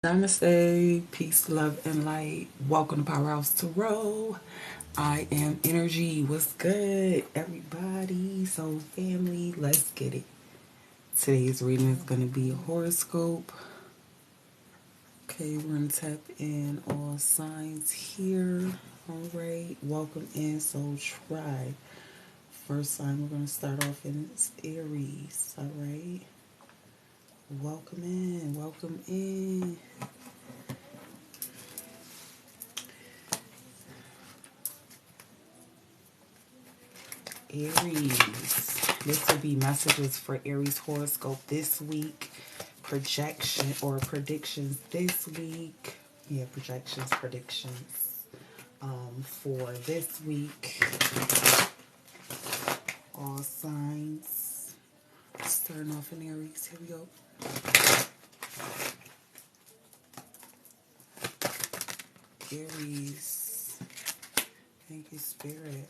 Namaste, peace, love, and light. Welcome to Powerhouse Tarot. I am Energy. What's good, everybody? So, family, let's get it. Today's reading is going to be a horoscope. Okay, we're going to tap in all signs here. All right, welcome in Soul Tribe. First sign we're going to start off in is Aries. All right, welcome in, welcome in. Aries. This will be messages for Aries horoscope this week. Projection or predictions this week. Yeah, projections, predictions. For this week. All signs. Starting off in Aries. Here we go. Aries. Thank you, Spirit.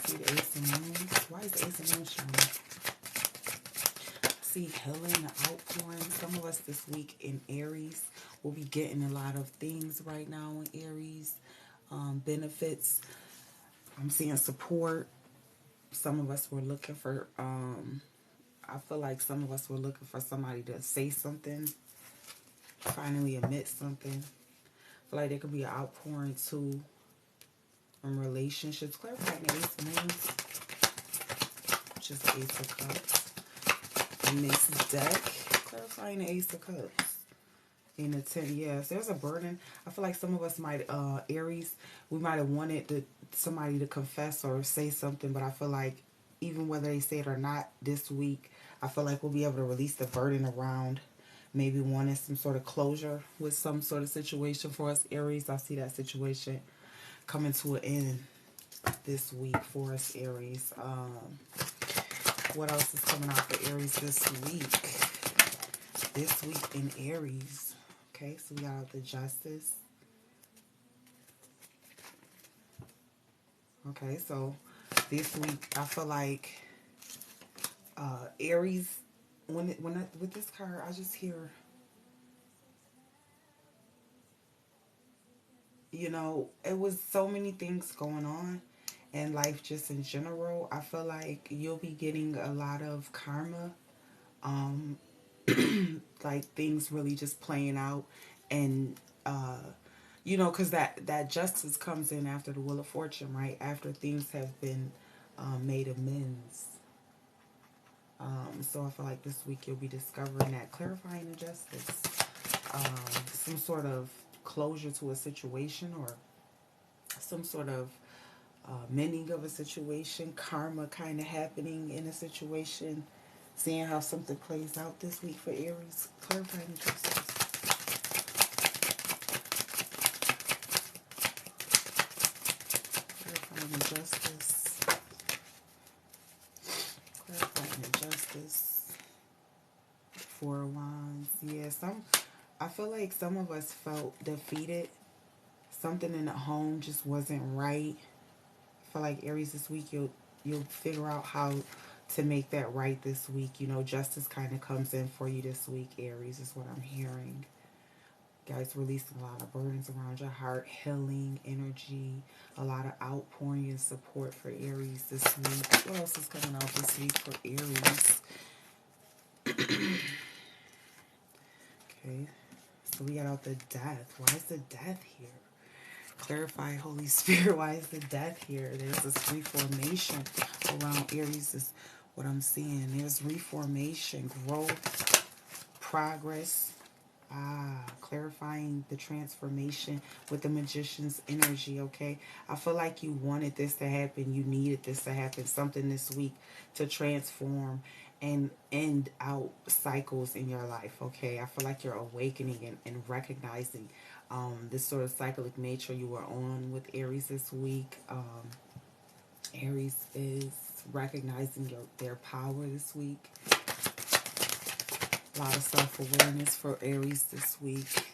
See the Ace of Wands. Why is the Ace of Wands showing? See healing, the outpouring. Some of us this week in Aries will be getting a lot of things right now in Aries. Benefits. I'm seeing support. Some of us were looking for, I feel like some of us were looking for somebody to say something, finally admit something. I feel like there could be an outpouring too in relationships. Clarifying the Ace of Wands. Just the Ace of Cups. In this deck, clarifying the Ace of Cups. In the 10, yes, there's a burden. I feel like some of us might, Aries, we might have wanted somebody to confess or say something, but I feel like even whether they say it or not this week, I feel like we'll be able to release the burden around maybe wanting some sort of closure with some sort of situation for us, Aries. I see that situation coming to an end this week for us, Aries. What else is coming out for Aries this week? This week in Aries. Okay, so we got the Justice. Okay, so this week I feel like Aries, with this card, I just hear, it was so many things going on in life just in general. I feel like you'll be getting a lot of karma, like things really just playing out, and because that justice comes in after the Wheel of Fortune, right? After things have been made amends. So I feel like this week you'll be discovering that, clarifying the justice, some sort of closure to a situation, or some sort of mending of a situation, karma kind of happening in a situation, seeing how something plays out this week for Aries, clarifying the justice. Clarifying the justice. Clarifying the justice. Four of Wands. Yeah, I feel like some of us felt defeated. Something in the home just wasn't right. I feel like Aries this week you'll figure out how to make that right this week. Justice kind of comes in for you this week, Aries, is what I'm hearing. Guys, releasing a lot of burdens around your heart, healing energy, a lot of outpouring and support for Aries this week. What else is coming out this week for Aries? Okay, so we got out the Death. Why is the Death here? Clarify, Holy Spirit, why is the Death here? There's this reformation around Aries is what I'm seeing. There's reformation, growth, progress. Clarifying the transformation with the Magician's energy, okay? I feel like you wanted this to happen. You needed this to happen. Something this week to transform and end out cycles in your life, okay? I feel like you're awakening and recognizing this sort of cyclic nature you were on with Aries this week. Aries is recognizing their power this week. A lot of self-awareness for Aries this week.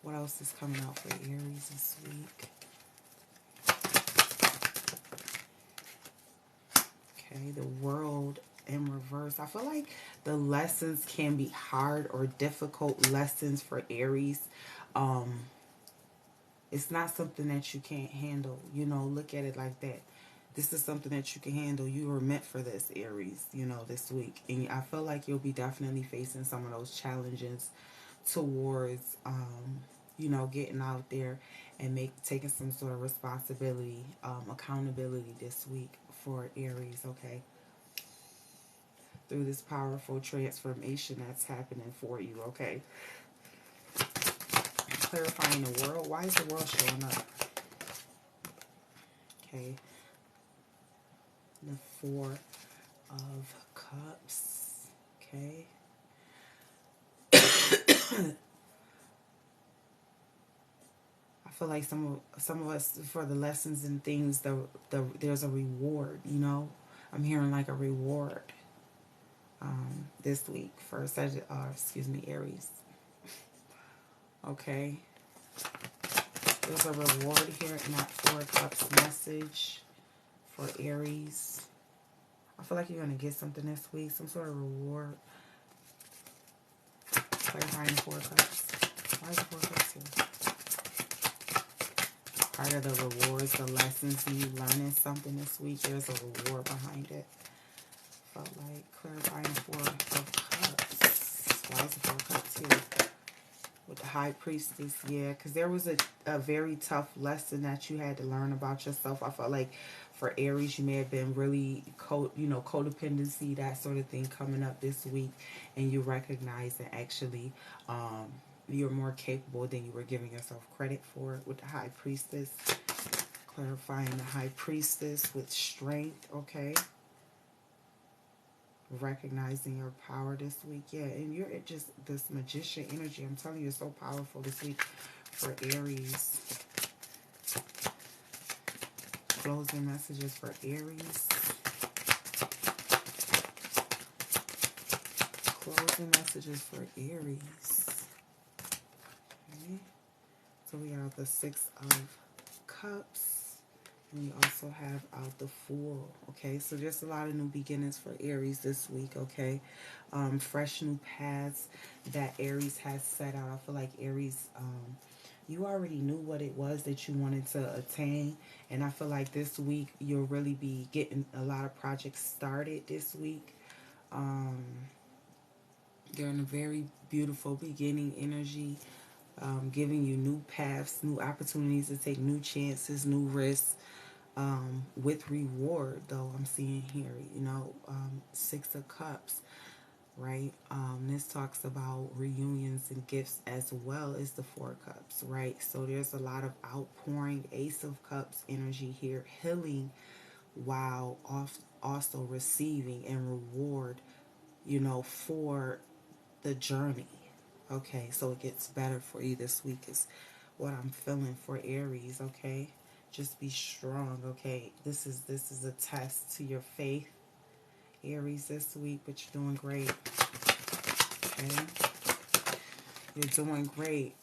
What else is coming out for Aries this week? Okay, the World in reverse. I feel like The lessons can be hard or difficult lessons for Aries. Um, it's not something that you can't handle. You know, look at it like that. This is something that you can handle. You were meant for this, Aries, you know, this week. And I feel like you'll be definitely facing some of those challenges towards, you know, getting out there and taking some sort of responsibility, accountability this week for Aries, okay? Through this powerful transformation that's happening for you, okay? Clarifying the world. Why is the world showing up? Okay. The Four of Cups. Okay. I feel like some of us, for the lessons and things, there's a reward. You know, I'm hearing like a reward this week for Aries. Okay, there's a reward here in that Four of Cups message for Aries. I feel like you're gonna get something this week, some sort of reward. Clarifying the Four of Cups. Why is the Four of Cups here? Part of the rewards, the lessons, you learning something this week, there's a reward behind it. Felt like clarifying the Four of Cups. Why is the Four of Cups here? With the High Priestess, yeah, because there was a very tough lesson that you had to learn about yourself. I felt like for Aries, you may have been really, codependency, that sort of thing coming up this week, and you recognize that actually you're more capable than you were giving yourself credit for with the High Priestess. Clarifying the High Priestess with strength, okay? Recognizing your power this week. Yeah, and you're just this magician energy. I'm telling you, it's so powerful this week for Aries. Closing messages for Aries. Closing messages for Aries. Okay. So we have the Six of Cups. And we also have out the Fool. Okay, so there's a lot of new beginnings for Aries this week. Okay, fresh new paths that Aries has set out. I feel like Aries, you already knew what it was that you wanted to attain, and I feel like this week you'll really be getting a lot of projects started this week. You're in a very beautiful beginning energy, giving you new paths, new opportunities to take new chances, new risks. With reward, though, I'm seeing here, Six of Cups, right? This talks about reunions and gifts as well as the Four of Cups, right? So there's a lot of outpouring, Ace of Cups energy here, healing while also receiving and reward, for the journey. Okay, so it gets better for you this week is what I'm feeling for Aries, okay? Just be strong, okay? This is a test to your faith, Aries, this week, but you're doing great. Okay? You're doing great.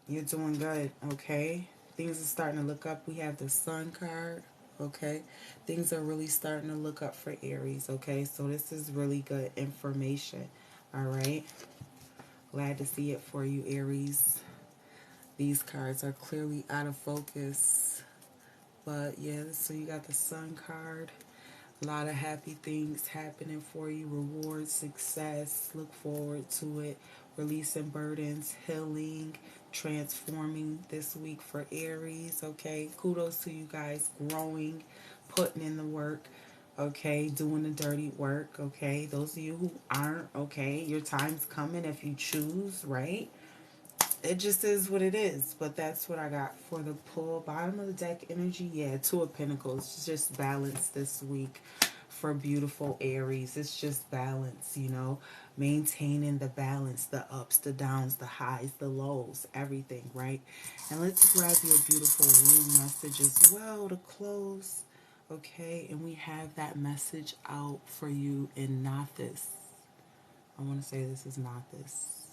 You're doing good, okay? Things are starting to look up. We have the Sun card, okay? Things are really starting to look up for Aries, okay? So this is really good information, all right? Glad to see it for you, Aries. These cards are clearly out of focus. But yeah, so you got the Sun card. A lot of happy things happening for you. Rewards, success. Look forward to it. Releasing burdens, healing, transforming this week for Aries. Okay, kudos to you guys. Growing, putting in the work. Okay, doing the dirty work. Okay, those of you who aren't, okay, your time's coming if you choose, right? It just is what it is. But that's what I got for the pull. Bottom of the deck energy, yeah, Two of Pentacles. Just balance this week for beautiful Aries. It's just balance, maintaining the balance, the ups, the downs, the highs, the lows, everything, right? And let's grab your beautiful room message as well to close. Okay, and we have that message out for you in Not This. I want to say this is Not This.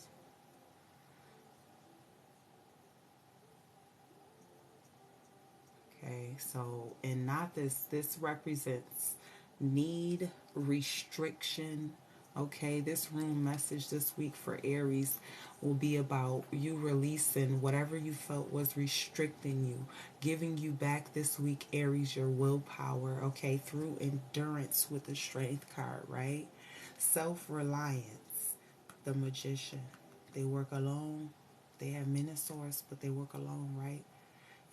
Okay, so and Not This, this represents need, restriction, Okay, this room message this week for Aries will be about you releasing whatever you felt was restricting you, giving you back this week, Aries, your willpower, okay, through endurance with the Strength card, right? Self-reliance, the Magician. They work alone. They have many swords, but they work alone, right?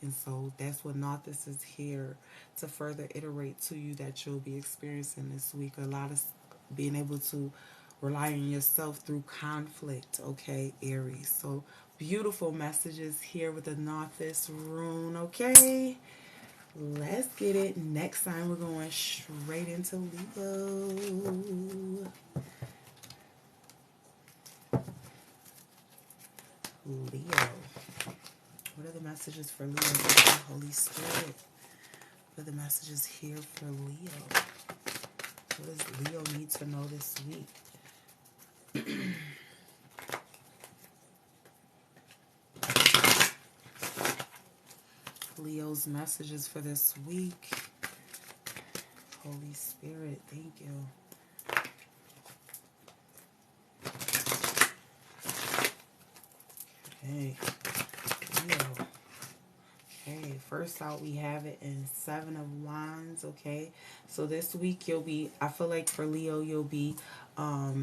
And so that's what Nothis is here to further iterate to you that you'll be experiencing this week. A lot of being able to rely on yourself through conflict, okay, Aries. So beautiful messages here with the Nothis rune, okay? Let's get it. Next time we're going straight into Leo. Leo. What are the messages for Leo? Holy Spirit. What are the messages here for Leo? What does Leo need to know this week? Leo's messages for this week. Holy Spirit, thank you. Okay, Leo. Okay, first out we have it in Seven of Wands, okay? So this week you'll be, I feel like for Leo you'll be, I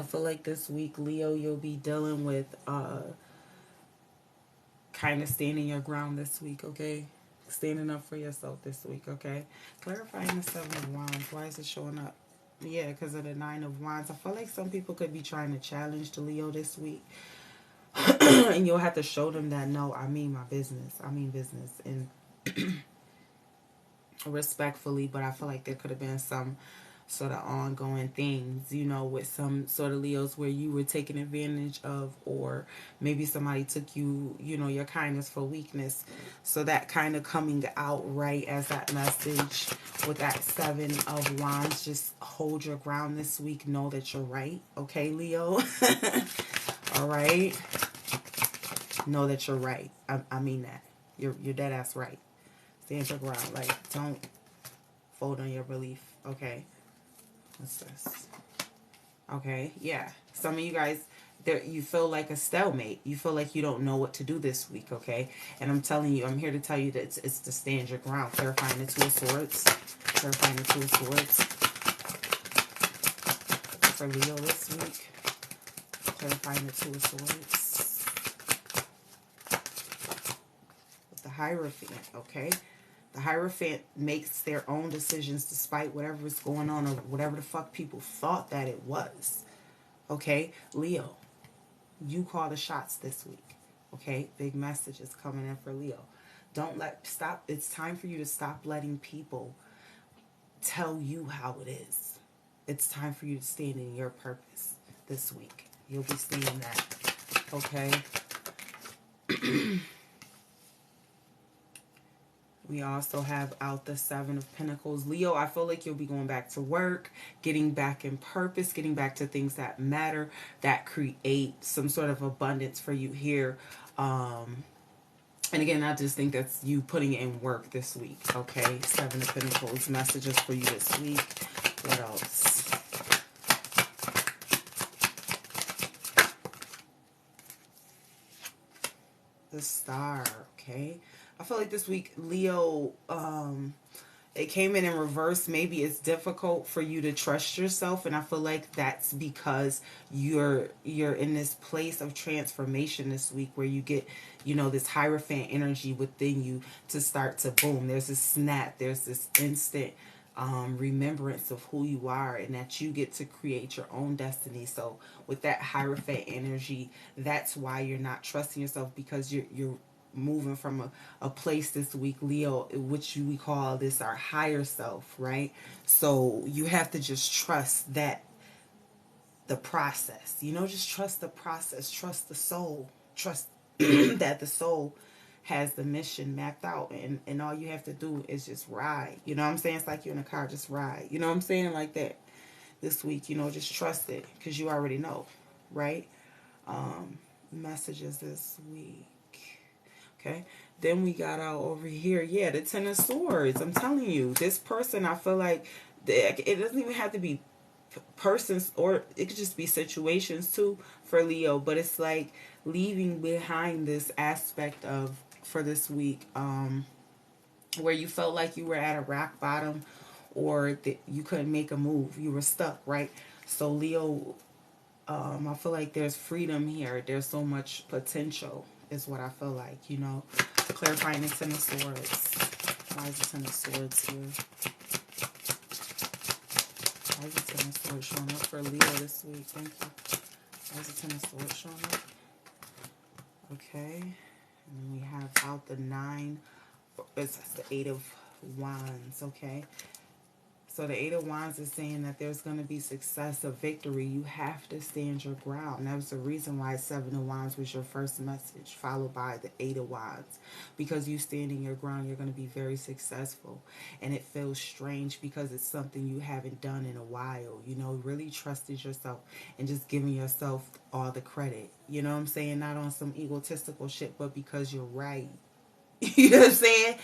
feel like this week, Leo, you'll be dealing with kind of standing your ground this week, okay? Standing up for yourself this week, okay? Clarifying the Seven of Wands. Why is it showing up? Yeah, because of the Nine of Wands. I feel like some people could be trying to challenge the Leo this week. And you'll have to show them that, no, I mean my business. I mean business. And respectfully, but I feel like there could have been some sort of ongoing things, you know, with some sort of Leos where you were taken advantage of, or maybe somebody took you, you know, your kindness for weakness. So that kind of coming out right as that message with that Seven of Wands. Just hold your ground this week. Know that you're right. Okay, Leo? All right? Know that you're right. I mean that. You're dead ass right. Stand your ground. Like, don't fold on your belief. Okay? What's this? Okay, yeah. Some of you guys, there, you feel like a stalemate. You feel like you don't know what to do this week, okay? And I'm telling you, I'm here to tell you that it's to stand your ground. Clarifying the Two of Swords. Clarifying the Two of Swords. For Leo this week. Clarifying the Two of Swords. With the Hierophant, okay? The Hierophant makes their own decisions despite whatever is going on or whatever the fuck people thought that it was. Okay? Leo, you call the shots this week. Okay? Big messages coming in for Leo. Stop. It's time for you to stop letting people tell you how it is. It's time for you to stand in your purpose this week. You'll be seeing that. Okay? We also have out the Seven of Pentacles. Leo, I feel like you'll be going back to work, getting back in purpose, getting back to things that matter, that create some sort of abundance for you here. And again, I just think that's you putting in work this week, okay? Seven of Pentacles, messages for you this week. What else? The Star, okay? I feel like this week, Leo, it came in reverse. Maybe it's difficult for you to trust yourself, and I feel like that's because you're in this place of transformation this week where you get, you know, this Hierophant energy within you to start to boom. There's this snap. There's this instant remembrance of who you are and that you get to create your own destiny. So with that Hierophant energy, that's why you're not trusting yourself, because you're moving from a place this week, Leo, which we call this our higher self, right? So you have to just trust that the process, you know, just trust the process, trust the soul, trust that the soul has the mission mapped out, and all you have to do is just ride. You know what I'm saying? It's like you're in a car, just ride. You know what I'm saying? Like that this week, you know, just trust it because you already know, right? Messages this week. Okay, then we got out over here, the Ten of Swords. I'm telling you, this person, I feel like it doesn't even have to be persons, or it could just be situations too for Leo, but it's like leaving behind this aspect of, for this week, where you felt like you were at a rock bottom, or that you couldn't make a move, you were stuck, right? So Leo, I feel like there's freedom here, there's so much potential is what I feel like, you know. Clarifying the Ten of Swords. Why is the Ten of Swords here? Why is the Ten of Swords showing up for Leo this week? Thank you. Why is the Ten of Swords showing up? Okay. And then we have out the Nine. It's the Eight of Wands. Okay. So the Eight of Wands is saying that there's going to be success, a victory. You have to stand your ground. That was the reason why Seven of Wands was your first message, followed by the Eight of Wands. Because you standing your ground, you're going to be very successful. And it feels strange because it's something you haven't done in a while. You know, really trusted yourself and just giving yourself all the credit. You know what I'm saying? Not on some egotistical shit, but because you're right. You know what I'm saying?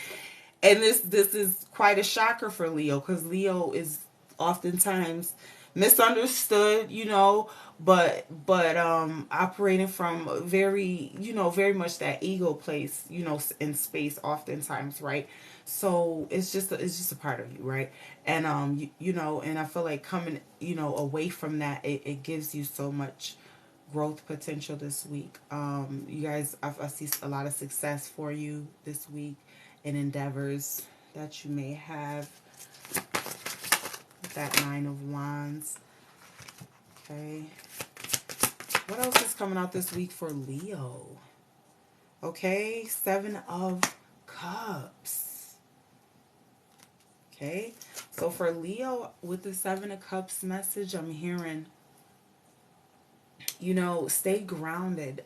And this is quite a shocker for Leo, because Leo is oftentimes misunderstood, you know, but operating from very, you know, very much that ego place, you know, in space oftentimes, right? So it's just a part of you, right? And you know, and I feel like coming, you know, away from that, it gives you so much growth potential this week. You guys, I see a lot of success for you this week in endeavors that you may have. That Nine of Wands. Okay. What else is coming out this week for Leo? Okay. Seven of Cups. Okay. So for Leo, with the Seven of Cups message, I'm hearing, you know, stay grounded.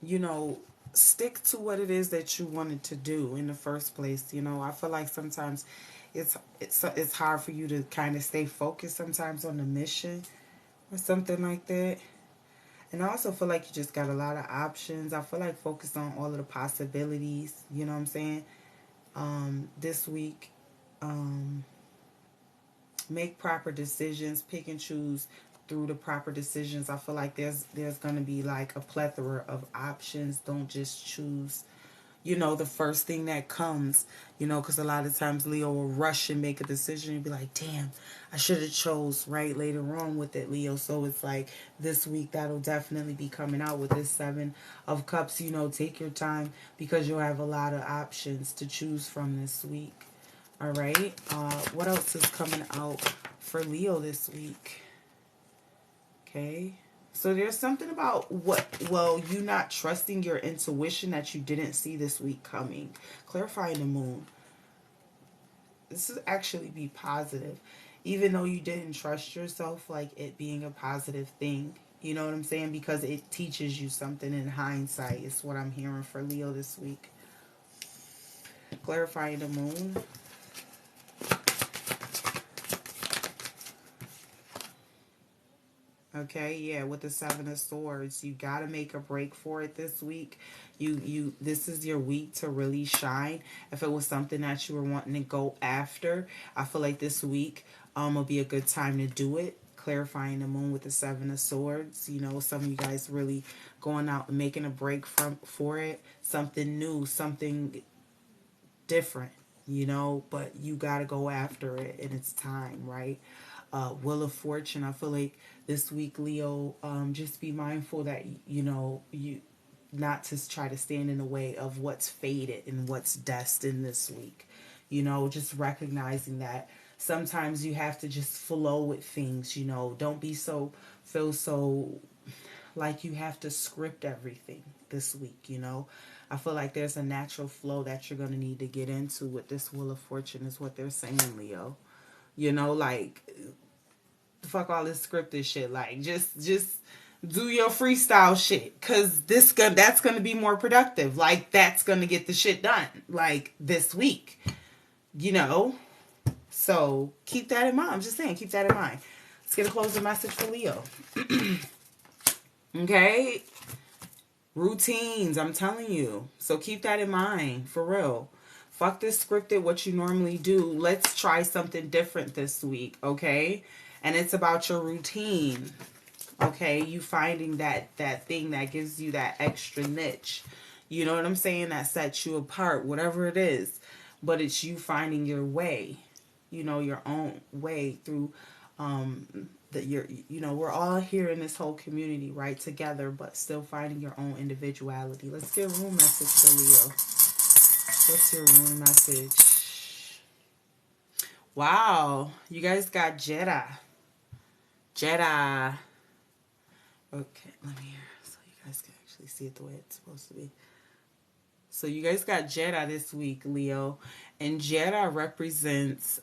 You know, stick to what it is that you wanted to do in the first place. You know, I feel like sometimes it's hard for you to kind of stay focused sometimes on the mission or something like that. And I also feel like you just got a lot of options. I feel like focus on all of the possibilities, you know what I'm saying? This week, make proper decisions, pick and choose through the proper decisions. I feel like there's going to be like a plethora of options. Don't just choose, you know, the first thing that comes, you know, because a lot of times Leo will rush and make a decision and be like, damn, I should have chose right later on with it, Leo. So it's like this week that'll definitely be coming out with this Seven of Cups. You know, take your time because you'll have a lot of options to choose from this week. All right. What else is coming out for Leo this week? Okay. So there's something about you not trusting your intuition that you didn't see this week coming. Clarifying the Moon. This is actually be positive. Even though you didn't trust yourself, like it being a positive thing. You know what I'm saying? Because it teaches you something in hindsight. Is what I'm hearing for Leo this week. Clarifying the Moon. Okay, yeah, with the Seven of Swords, you got to make a break for it this week. This is your week to really shine. If it was something that you were wanting to go after, I feel like this week will be a good time to do it. Clarifying the Moon with the Seven of Swords. You know, some of you guys really going out and making a break for it. Something new, something different, you know, but you got to go after it and it's time, right? Wheel of Fortune, I feel like this week, Leo, just be mindful that, you know, you not to try to stand in the way of what's fated and what's destined this week. You know, just recognizing that sometimes you have to just flow with things, you know. Don't feel so like you have to script everything this week, you know. I feel like there's a natural flow that you're going to need to get into with this Wheel of Fortune is what they're saying, Leo. You know, like, fuck all this scripted shit. Like, just do your freestyle shit. Because that's going to be more productive. Like, that's going to get the shit done. Like, this week. You know? So, keep that in mind. I'm just saying, keep that in mind. Let's get a closing message for Leo. Okay? Routines, I'm telling you. So, keep that in mind. For real. Fuck this scripted, what you normally do. Let's try something different this week, okay? And it's about your routine, okay? You finding that thing that gives you that extra niche. You know what I'm saying? That sets you apart, whatever it is. But it's you finding your way, you know, your own way through that you're, you know, we're all here in this whole community, right, together, but still finding your own individuality. Let's get a room message for Leo. What's your room message? Wow, you guys got Jedi. Jedi. Okay, let me hear so you guys can actually see it the way it's supposed to be. So you guys got Jedi this week, Leo. And Jedi represents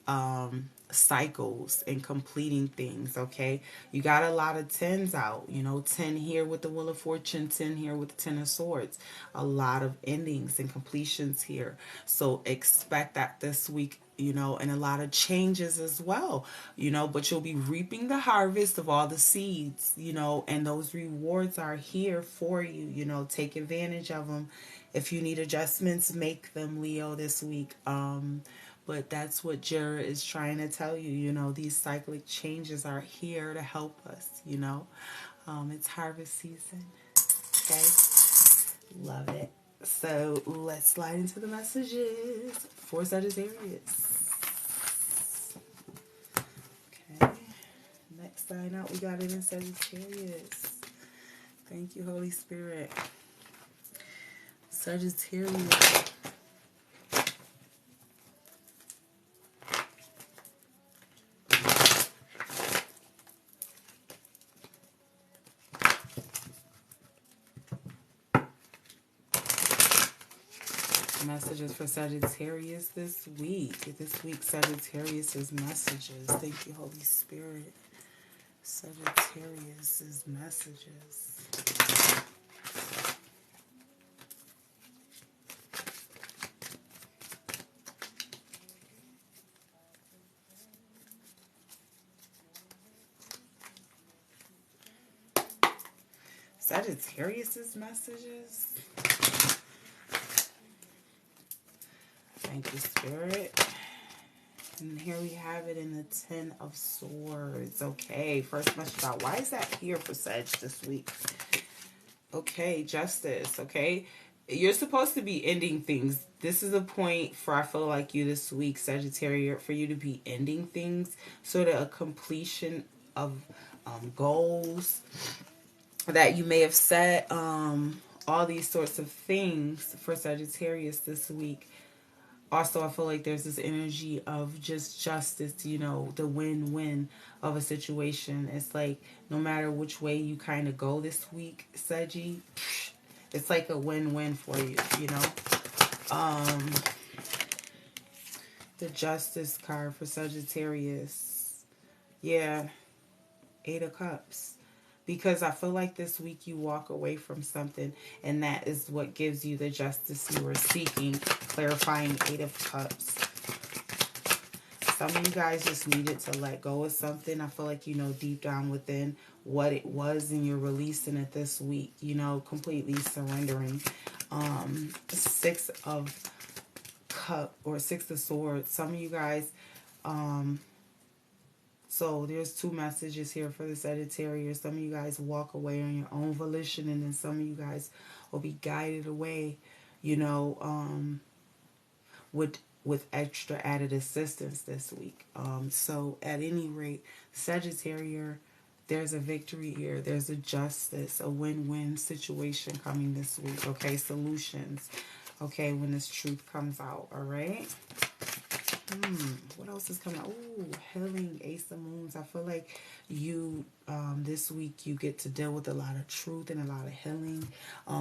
cycles and completing things, okay? You got a lot of tens out. You know, 10 here with the Wheel of Fortune, 10 here with the Ten of Swords. A lot of endings and completions here. So expect that this week, you know, and a lot of changes as well, you know, but you'll be reaping the harvest of all the seeds, you know, and those rewards are here for you, you know, take advantage of them. If you need adjustments, make them, Leo, this week. But that's what Jera is trying to tell you. You know, these cyclic changes are here to help us, you know. It's harvest season. Okay? Love it. So let's slide into the messages for Sagittarius. Okay. Next sign out, we got it in Sagittarius. Thank you, Holy Spirit. Sagittarius. Messages for Sagittarius this week. This week, Sagittarius's messages. Thank you, Holy Spirit. Sagittarius's messages. Sagittarius's messages. Thank you, Spirit. And here we have it in the Ten of Swords. Okay, first message out. Why is that here for Sag this week? Okay, Justice. Okay, you're supposed to be ending things. This is a point for, I feel like, you this week, Sagittarius, for you to be ending things. Sort of a completion of goals that you may have set. All these sorts of things for Sagittarius this week. Also, I feel like there's this energy of just justice, you know, the win-win of a situation. It's like no matter which way you kind of go this week, Saggy, it's like a win-win for you, you know. The Justice card for Sagittarius. Yeah, Eight of Cups. Because I feel like this week you walk away from something, and that is what gives you the justice you were seeking. Clarifying Eight of Cups. Some of you guys just needed to let go of something. I feel like you know deep down within what it was, and you're releasing it this week. You know, completely surrendering. Six of Cup or Six of Swords. Some of you guys... So there's two messages here for the Sagittarius. Some of you guys walk away on your own volition, and then some of you guys will be guided away, you know, with extra added assistance this week. So at any rate, Sagittarius, there's a victory here. There's a justice, a win-win situation coming this week. Okay, solutions. Okay, when this truth comes out. All right. What else is coming out? Ooh, healing, Ace of Moons. I feel like you, this week, you get to deal with a lot of truth and a lot of healing.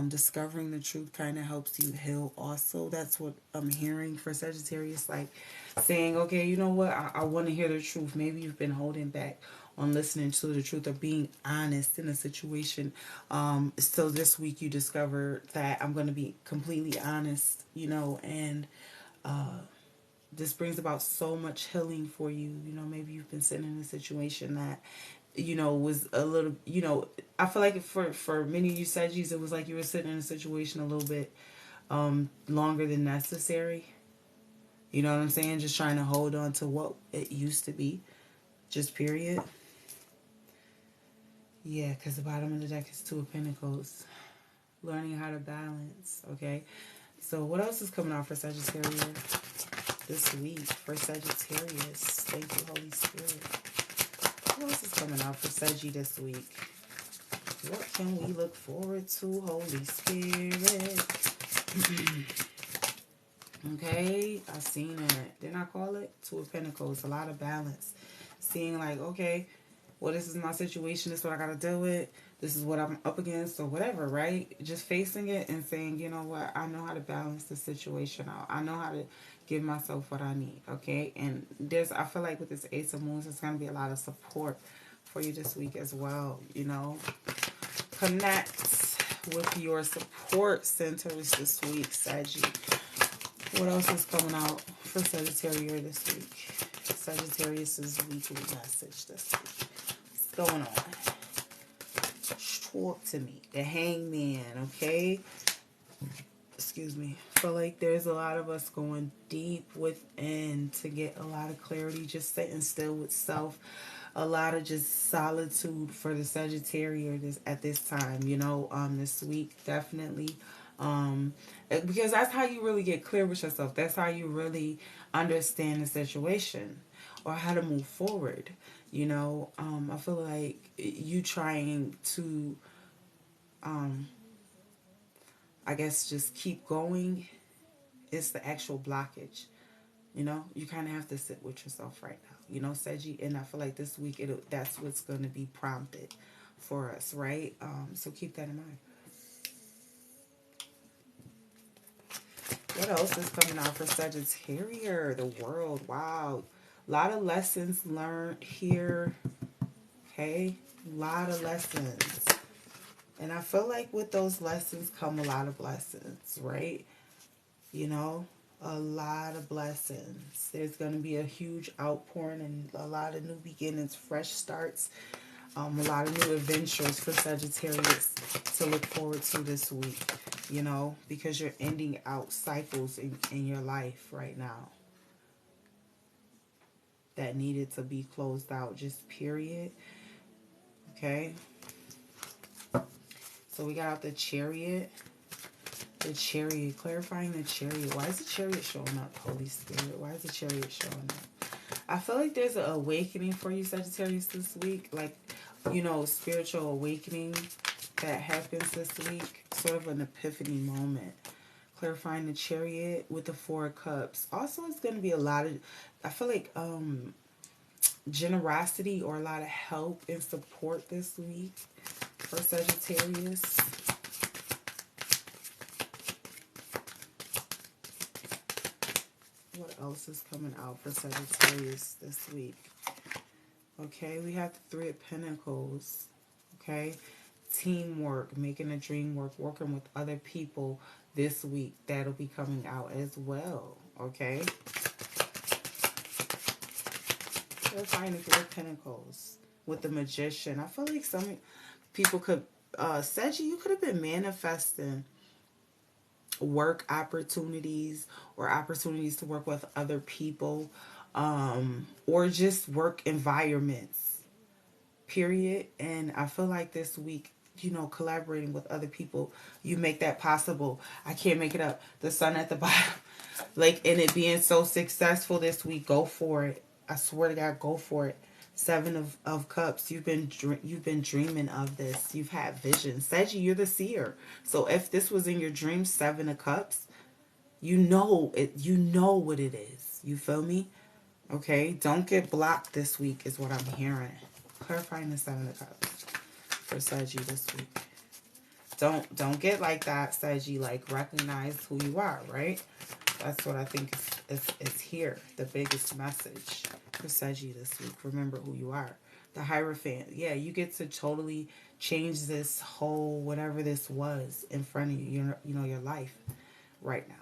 Discovering the truth kind of helps you heal also. That's what I'm hearing for Sagittarius. Like saying, okay, you know what? I want to hear the truth. Maybe you've been holding back on listening to the truth or being honest in a situation. So this week you discover that I'm going to be completely honest, you know, and this brings about so much healing for you. You know, maybe you've been sitting in a situation that, you know, was a little, you know, I feel like for many of you Saggies, it was like you were sitting in a situation a little bit longer than necessary. You know what I'm saying? Just trying to hold on to what it used to be. Just period. Yeah, because the bottom of the deck is Two of Pentacles. Learning how to balance, okay? So what else is coming out for Sagittarius this week? For Sagittarius, thank you, Holy Spirit. What else is coming out for Saggy this week? What can we look forward to, Holy Spirit? Okay, I seen it. Didn't I call it? Two of Pentacles, a lot of balance. Seeing like, okay, well, this is my situation. This is what I got to deal with. This is what I'm up against or whatever, right? Just facing it and saying, you know what? I know how to balance the situation out. I know how to give myself what I need, okay? And I feel like with this Ace of Moons, there's going to be a lot of support for you this week as well, you know? Connect with your support centers this week, Saggy. What else is coming out for Sagittarius this week? Sagittarius' weekly message this week. What's going on? Talk to me. The Hangman, okay? Excuse me. Feel like there's a lot of us going deep within to get a lot of clarity, just sitting still with self. A lot of just solitude for the Sagittarius at this time, you know, this week, definitely. Because that's how you really get clear with yourself. That's how you really understand the situation or how to move forward. You know, I feel like you trying to, I guess, just keep going is the actual blockage. You know, you kind of have to sit with yourself right now. You know, Seji, and I feel like this week that's what's going to be prompted for us, right? So keep that in mind. What else is coming out for Sagittarius? The world. Wow. A lot of lessons learned here. Okay. A lot of lessons. And I feel like with those lessons come a lot of blessings, right? You know, a lot of blessings. There's going to be a huge outpouring and a lot of new beginnings, fresh starts, a lot of new adventures for Sagittarius to look forward to this week, you know, because you're ending out cycles in your life right now that needed to be closed out, just period. Okay. So we got out the Chariot. The Chariot, clarifying the Chariot. Why is the Chariot showing up, Holy Spirit? Why is the Chariot showing up? I feel like there's an awakening for you, Sagittarius, this week. Like, you know, spiritual awakening that happens this week. Sort of an epiphany moment. Clarifying the Chariot with the Four of Cups. Also, it's going to be a lot of, I feel like, generosity or a lot of help and support this week for Sagittarius. What else is coming out for Sagittarius this week? Okay, we have the Three of Pentacles. Okay, teamwork, making a dream work, working with other people this week. That'll be coming out as well. Okay. We're finding the Three of Pentacles with the Magician. I feel like some people could, Saggy, you could have been manifesting work opportunities or opportunities to work with other people, or just work environments, period. And I feel like this week, you know, collaborating with other people, you make that possible. I can't make it up. The sun at the bottom, like, and it being so successful this week, go for it. I swear to God, go for it. Seven of Cups. You've been dreaming of this. You've had visions. Saggy, you're the seer. So if this was in your dream, Seven of Cups, you know it. You know what it is. You feel me? Okay. Don't get blocked this week is what I'm hearing. Clarifying the Seven of Cups for Saggy this week. Don't get like that, Saggy. Like, recognize who you are, right? That's what I think is here. The biggest message for Saggy this week. Remember who you are. The Hierophant. Yeah, you get to totally change this whole whatever this was in front of you. You know, your life right now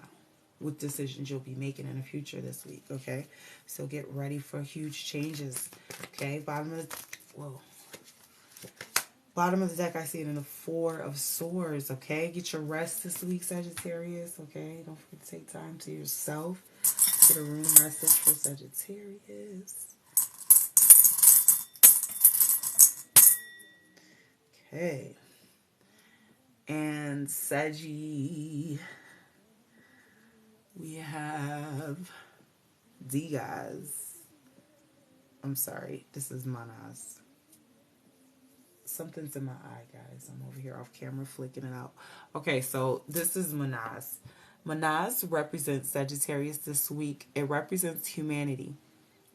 with decisions you'll be making in the future this week. Okay, so get ready for huge changes. Okay, bottom of the deck, I see it in the Four of Swords, okay? Get your rest this week, Sagittarius, okay? Don't forget to take time to yourself. Get a room message for Sagittarius. Okay. And Saggy, we have D guys. I'm sorry, this is Manas. Something's in my eye, guys. I'm over here off camera flicking it out. Okay, so this is Manas. Manas represents Sagittarius this week. It represents humanity.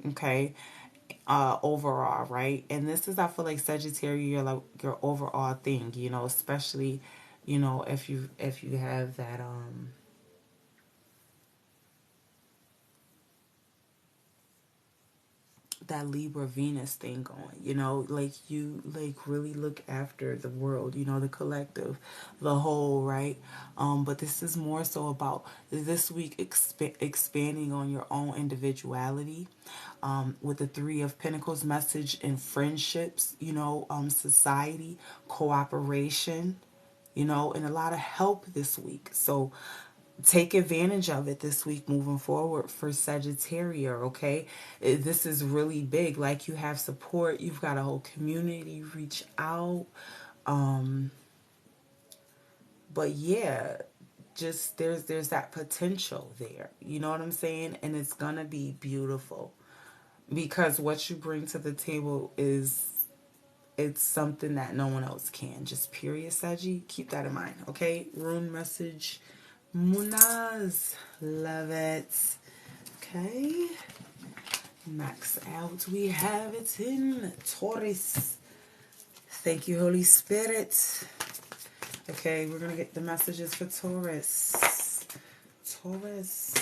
Okay. Overall, right? And this is, I feel like, Sagittarius, like your overall thing, you know, especially, you know, if you have that Libra Venus thing going, you know, like you like really look after the world, you know, the collective, the whole, right? But this is more so about this week expanding on your own individuality, with the Three of Pentacles message in friendships, you know, society, cooperation, you know, and a lot of help this week. So take advantage of it this week moving forward for Sagittarius, okay? This is really big. Like, you have support, you've got a whole community, reach out. But yeah, just there's that potential there. You know what I'm saying? And it's gonna be beautiful. Because what you bring to the table it's something that no one else can. Just period, Saji. Keep that in mind, okay? Rune message. Munaz. Love it. Okay. Max out. We have it in Taurus. Thank you, Holy Spirit. Okay, we're going to get the messages for Taurus. Taurus.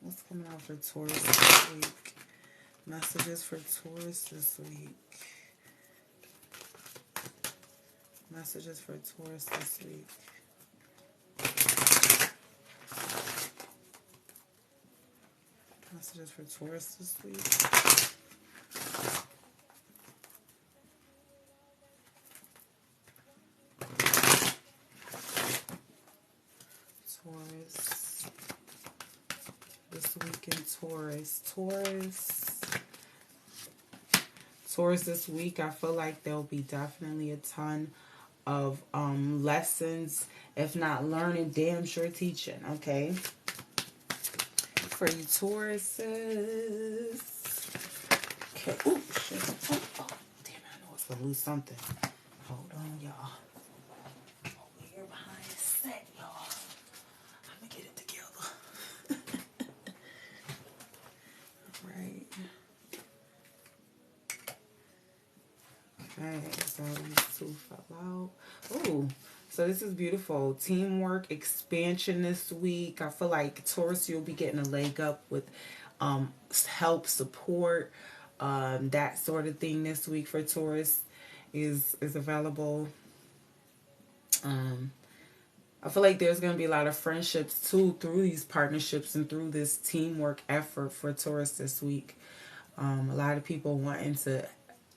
What's coming out for Taurus this week? Messages for Taurus this week. Messages for Taurus this week. Messages for Taurus this week. Taurus. This week in Taurus. Taurus this week, I feel like there'll be definitely a ton of lessons, if not learning, damn sure teaching, okay? For you Tauruses. Okay. Ooh, shit. Oh, damn it, I know it's gonna lose something. Hold on, y'all. Over here behind the set, y'all. I'm gonna get it together. Right. Okay, so these two fell out. Oh, so this is beautiful. Teamwork, expansion this week. I feel like Taurus, you'll be getting a leg up with help, support, that sort of thing this week for Taurus is available. I feel like there's going to be a lot of friendships too through these partnerships and through this teamwork effort for Taurus this week. A lot of people wanting to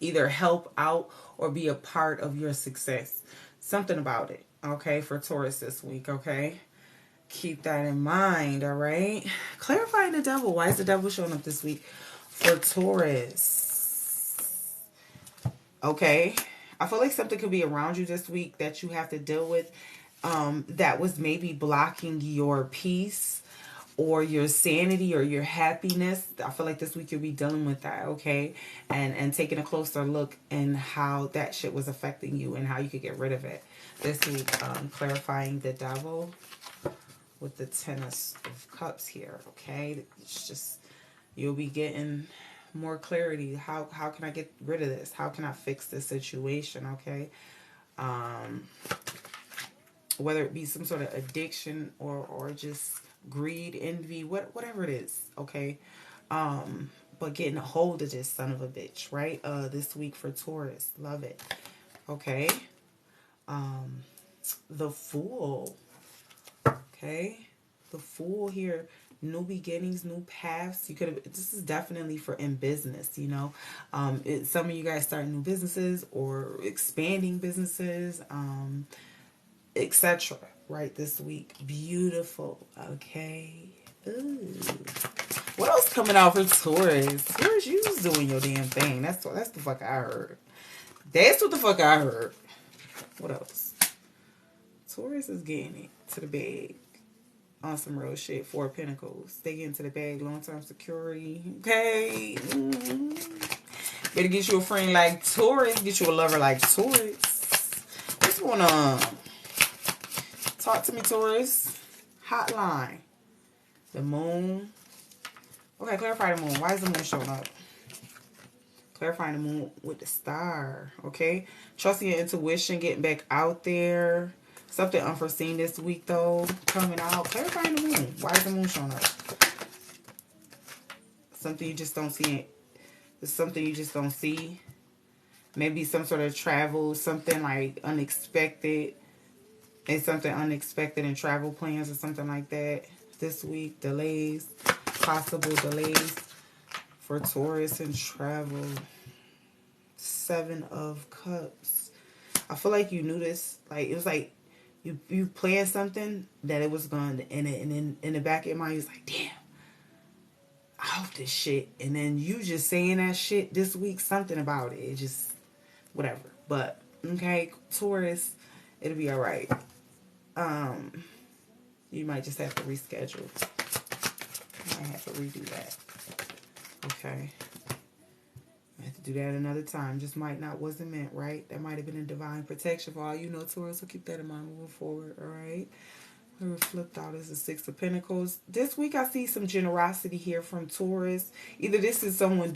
either help out or be a part of your success. Something about it, okay, for Taurus this week, okay? Keep that in mind, all right? Clarifying the devil. Why is the devil showing up this week for Taurus? Okay? I feel like something could be around you this week that you have to deal with, that was maybe blocking your peace or your sanity or your happiness. I feel like this week you'll be dealing with that, okay? And taking a closer look and how that shit was affecting you and how you could get rid of it. This week, clarifying the devil with the Ten of Cups here, okay? It's just, you'll be getting more clarity. How can I get rid of this? How can I fix this situation, okay? Whether it be some sort of addiction or just greed, envy, whatever it is, okay? But getting a hold of this son of a bitch, right? This week for Taurus. Love it. Okay. The Fool. Okay. the Fool here. New beginnings, new paths. You could have. This is definitely for in business. You know, some of you guys starting new businesses or expanding businesses, etc. Right this week. Beautiful. Okay. Ooh. What else coming out for Taurus? Taurus, you just doing your damn thing. That's the fuck I heard. That's what the fuck I heard. What else? Taurus is getting it to the bag on some real shit. 4 of Pentacles. They get into the bag. Long-term security. Okay. Better get you a friend like Taurus. Get you a lover like Taurus. What's going on? Talk to me, Taurus. Hotline. The moon. Okay, clarify the moon. Why is the moon showing up? Clarifying the moon with the star. Okay. Trusting your intuition. Getting back out there. Something unforeseen this week, though. Coming out. Clarifying the moon. Why is the moon showing up? Something you just don't see. It's something you just don't see. Maybe some sort of travel. Something like unexpected. It's something unexpected in travel plans or something like that. This week. Delays. Possible delays for Taurus and travel. 7 of Cups. I feel like you knew this. Like, it was like you planned something that it was going to, and in the back of your mind, you was like, damn, I hope this shit. And then you just saying that shit this week, something about it. It just, whatever. But, okay, Taurus, it'll be all right. You might just have to reschedule. You might have to redo that. Okay. I have to do that another time. Just wasn't meant, right? That might have been a divine protection for all you know, Taurus. So keep that in mind moving forward, all right? Whoever flipped out is the 6 of Pentacles. This week I see some generosity here from Taurus. Either this is someone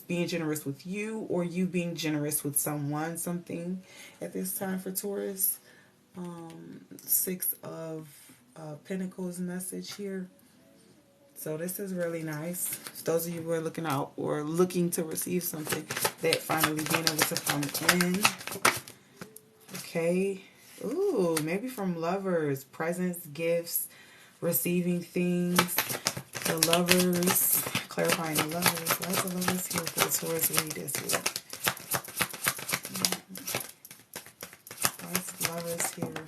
being generous with you, or you being generous with someone, something at this time for Taurus. 6 of Pentacles message here. So this is really nice. Those of you who are looking out or looking to receive something, that finally being able to come in. Okay. Ooh, maybe from lovers. Presents, gifts, receiving things. The lovers. Clarifying the lovers. Why is the lovers here for the Taurus read this week? Why is the lovers here?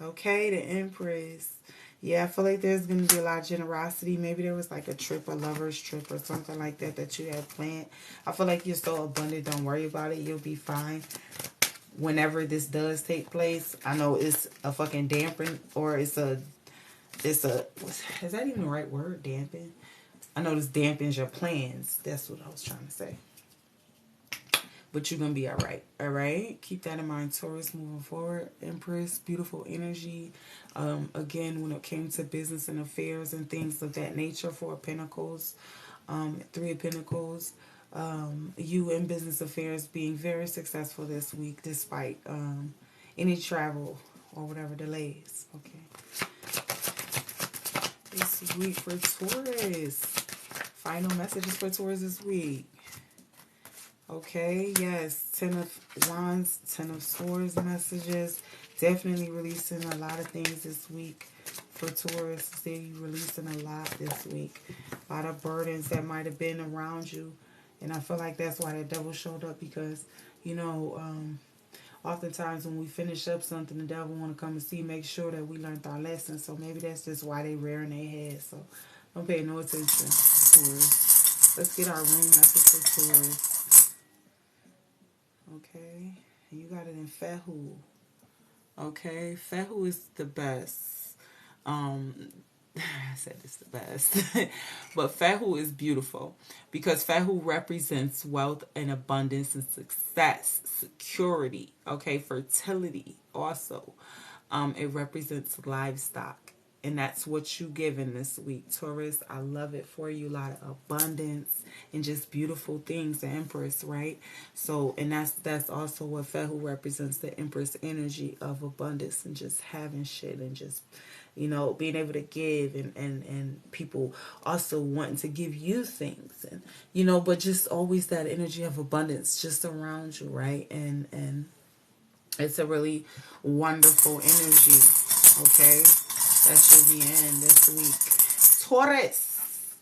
Okay, the Empress. Yeah, I feel like there's going to be a lot of generosity. Maybe there was like a trip, a lover's trip or something like that you had planned. I feel like you're so abundant. Don't worry about it. You'll be fine whenever this does take place. I know it's a fucking dampen, or is that even the right word, dampen? I know this dampens your plans. That's what I was trying to say. But you're going to be all right. All right? Keep that in mind, Taurus, moving forward. Empress, beautiful energy. Again, when it came to business and affairs and things of that nature, 4 of Pentacles, 3 of Pentacles, you in business affairs being very successful this week despite any travel or whatever delays. Okay. This week for Taurus. Final messages for Taurus this week. Okay, yes, 10 of Wands, 10 of Swords messages. Definitely releasing a lot of things this week for Taurus. Stay releasing a lot this week. A lot of burdens that might have been around you. And I feel like that's why that devil showed up, because, you know, oftentimes when we finish up something, the devil want to come and make sure that we learned our lesson. So maybe that's just why they rearing their head. So don't pay no attention, Taurus. Let's get our room message for Taurus. Okay, and you got it in Fehu. Okay, Fehu is the best. I said it's the best. But Fehu is beautiful because Fehu represents wealth and abundance and success, security, okay, fertility also. It represents livestock. And that's what you given this week, Taurus. I love it for you. A lot of abundance and just beautiful things, the Empress, right? So, and that's also what Fehu represents, the Empress energy of abundance and just having shit and just, you know, being able to give and people also wanting to give you things. And, you know, but just always that energy of abundance just around you, right? And it's a really wonderful energy, okay? that you'll be in this week. Taurus.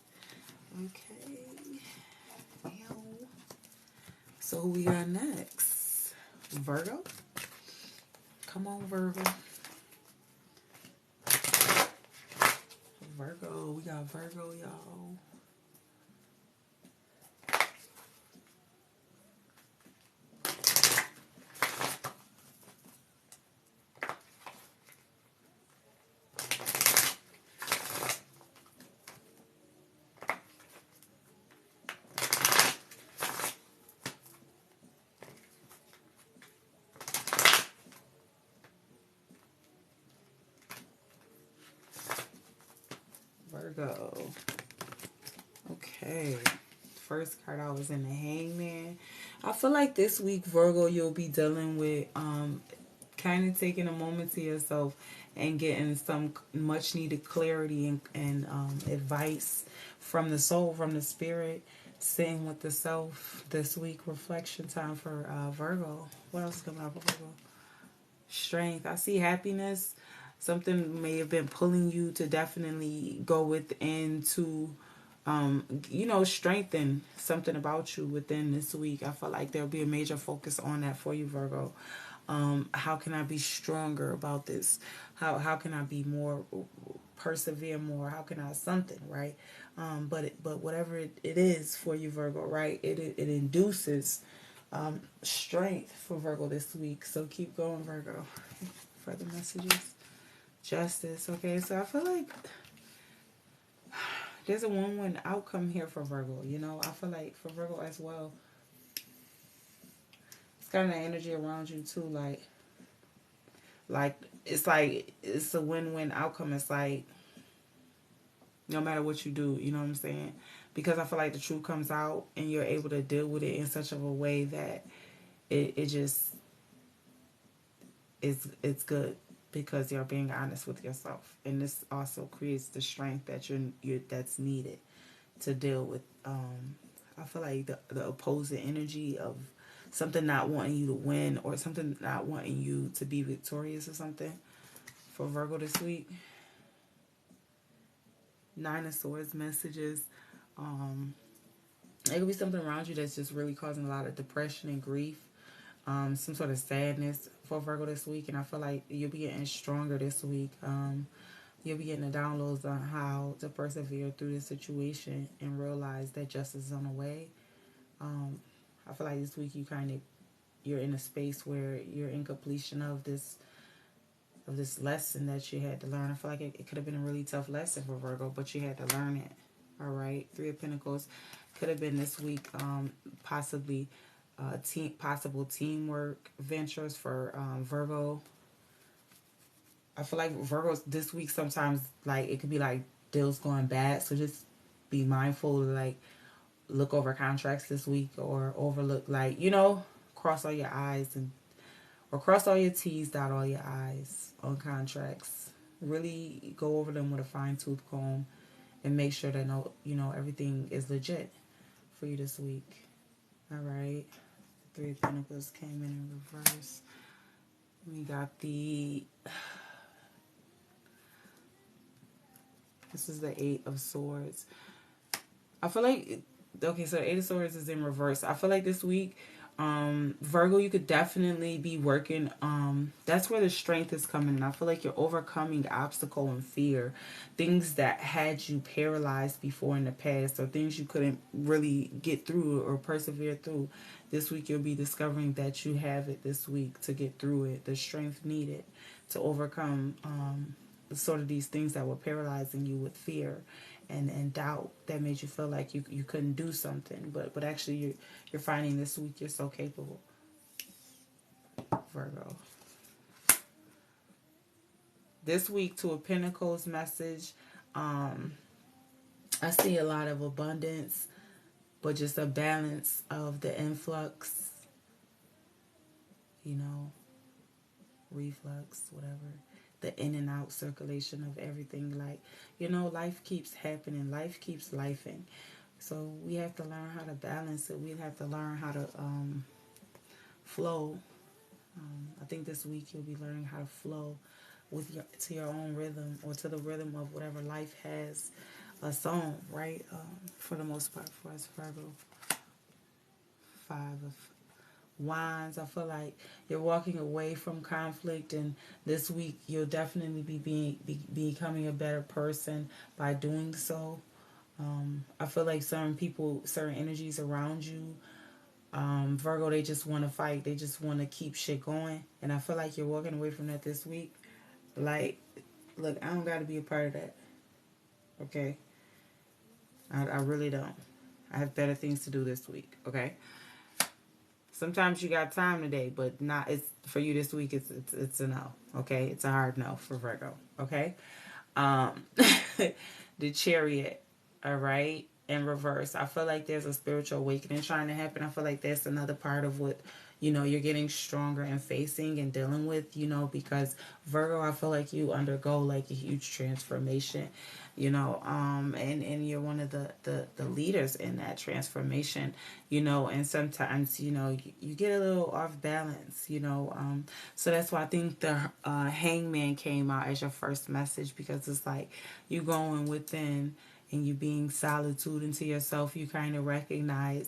Okay. Well, so who we got next? Virgo. Come on, Virgo. Virgo. We got Virgo, y'all. Virgo. Okay. First card I was in the Hangman. I feel like this week, Virgo, you'll be dealing with kind of taking a moment to yourself and getting some much needed clarity and advice from the soul, from the spirit. Sitting with the self this week. Reflection time for Virgo. What else is coming up for Virgo? Strength. I see happiness. Something may have been pulling you to definitely go within to strengthen something about you within this week. I feel like there'll be a major focus on that for you, Virgo. How can I be stronger about this? How can I be more, persevere more? How can I something, right? But whatever it is for you, Virgo, right? It induces strength for Virgo this week. So keep going, Virgo. Further messages. Justice. Okay, so I feel like there's a win-win outcome here for Virgo. I feel like for Virgo as well, it's kind of energy around you too. Like it's a win-win outcome. It's like no matter what you do, you know what I'm saying? Because I feel like the truth comes out and you're able to deal with it in such of a way that it just it's good because you're being honest with yourself, and this also creates the strength that you're that's needed to deal with. I feel like the opposing energy of something not wanting you to win or something not wanting you to be victorious or something for Virgo this week. Nine of Swords messages. It could be something around you that's just really causing a lot of depression and grief. Some sort of sadness for Virgo this week, and I feel like you'll be getting stronger this week. You'll be getting the downloads on how to persevere through this situation and realize that justice is on the way. I feel like this week you're in a space where you're in completion of this lesson that you had to learn. I feel like it could have been a really tough lesson for Virgo, but you had to learn it. All right, Three of Pentacles could have been this week, possibly possible teamwork ventures for Virgo. I feel like Virgos this week sometimes like it could be like deals going bad, so just be mindful to like look over contracts this week or overlook cross all your I's or cross all your T's, dot all your I's on contracts. Really go over them with a fine tooth comb and make sure that everything is legit for you this week. All right. Three of Pentacles came in reverse. We got this is the Eight of Swords. I feel like, okay, so Eight of Swords is in reverse. I feel like this week, Virgo, you could definitely be working. That's where the strength is coming in. I feel like you're overcoming obstacle and fear. Things that had you paralyzed before in the past or things you couldn't really get through or persevere through. This week you'll be discovering that you have it this week to get through it. The strength needed to overcome sort of these things that were paralyzing you with fear and doubt that made you feel like you couldn't do something, but actually you're finding this week you're so capable, Virgo. This week, Two of Pentacles message. I see a lot of abundance, but just a balance of the influx, reflux, whatever. The in and out circulation of everything. Like, life keeps happening. Life keeps lifing. So we have to learn how to balance it. We have to learn how to flow. I think this week you'll be learning how to flow with to your own rhythm, or to the rhythm of whatever life has a song, right? For the most part, for us Virgo. Five of Wands. I feel like you're walking away from conflict, and this week you'll definitely becoming a better person by doing so. I feel like certain people, certain energies around you, Virgo, they just want to fight. They just want to keep shit going, and I feel like you're walking away from that this week. Like, look, I don't got to be a part of that. Okay, I really don't. I have better things to do this week. Okay. Sometimes you got time today, but not. It's for you this week. It's a no. Okay, it's a hard no for Virgo. Okay, um, the Chariot. All right, in reverse. I feel like there's a spiritual awakening trying to happen. I feel like that's another part of what you're getting stronger and facing and dealing with. Because Virgo, I feel like you undergo like a huge transformation. And you're one of the leaders in that transformation. And sometimes you get a little off balance. So that's why I think the Hangman came out as your first message, because it's like you going within and you being solitude into yourself. You kind of recognize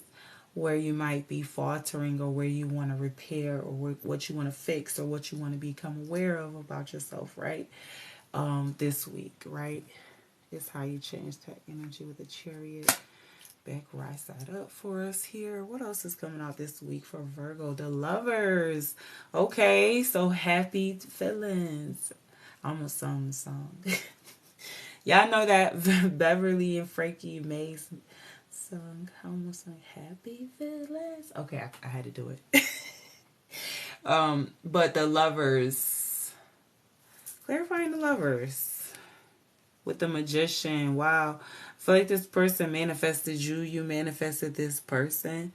where you might be faltering, or where you want to repair, or what you want to fix, or what you want to become aware of about yourself, right? This week, right? It's how you change that energy with the Chariot. Back right side up for us here. What else is coming out this week for Virgo? The Lovers. Okay, so happy feelings. I almost sung the song. Y'all know that Beverly and Frankie Mays song. I almost sung Happy Feelings. Okay, I had to do it. But the Lovers. Clarifying the Lovers. With the Magician. Wow. I feel like this person manifested you. You manifested this person.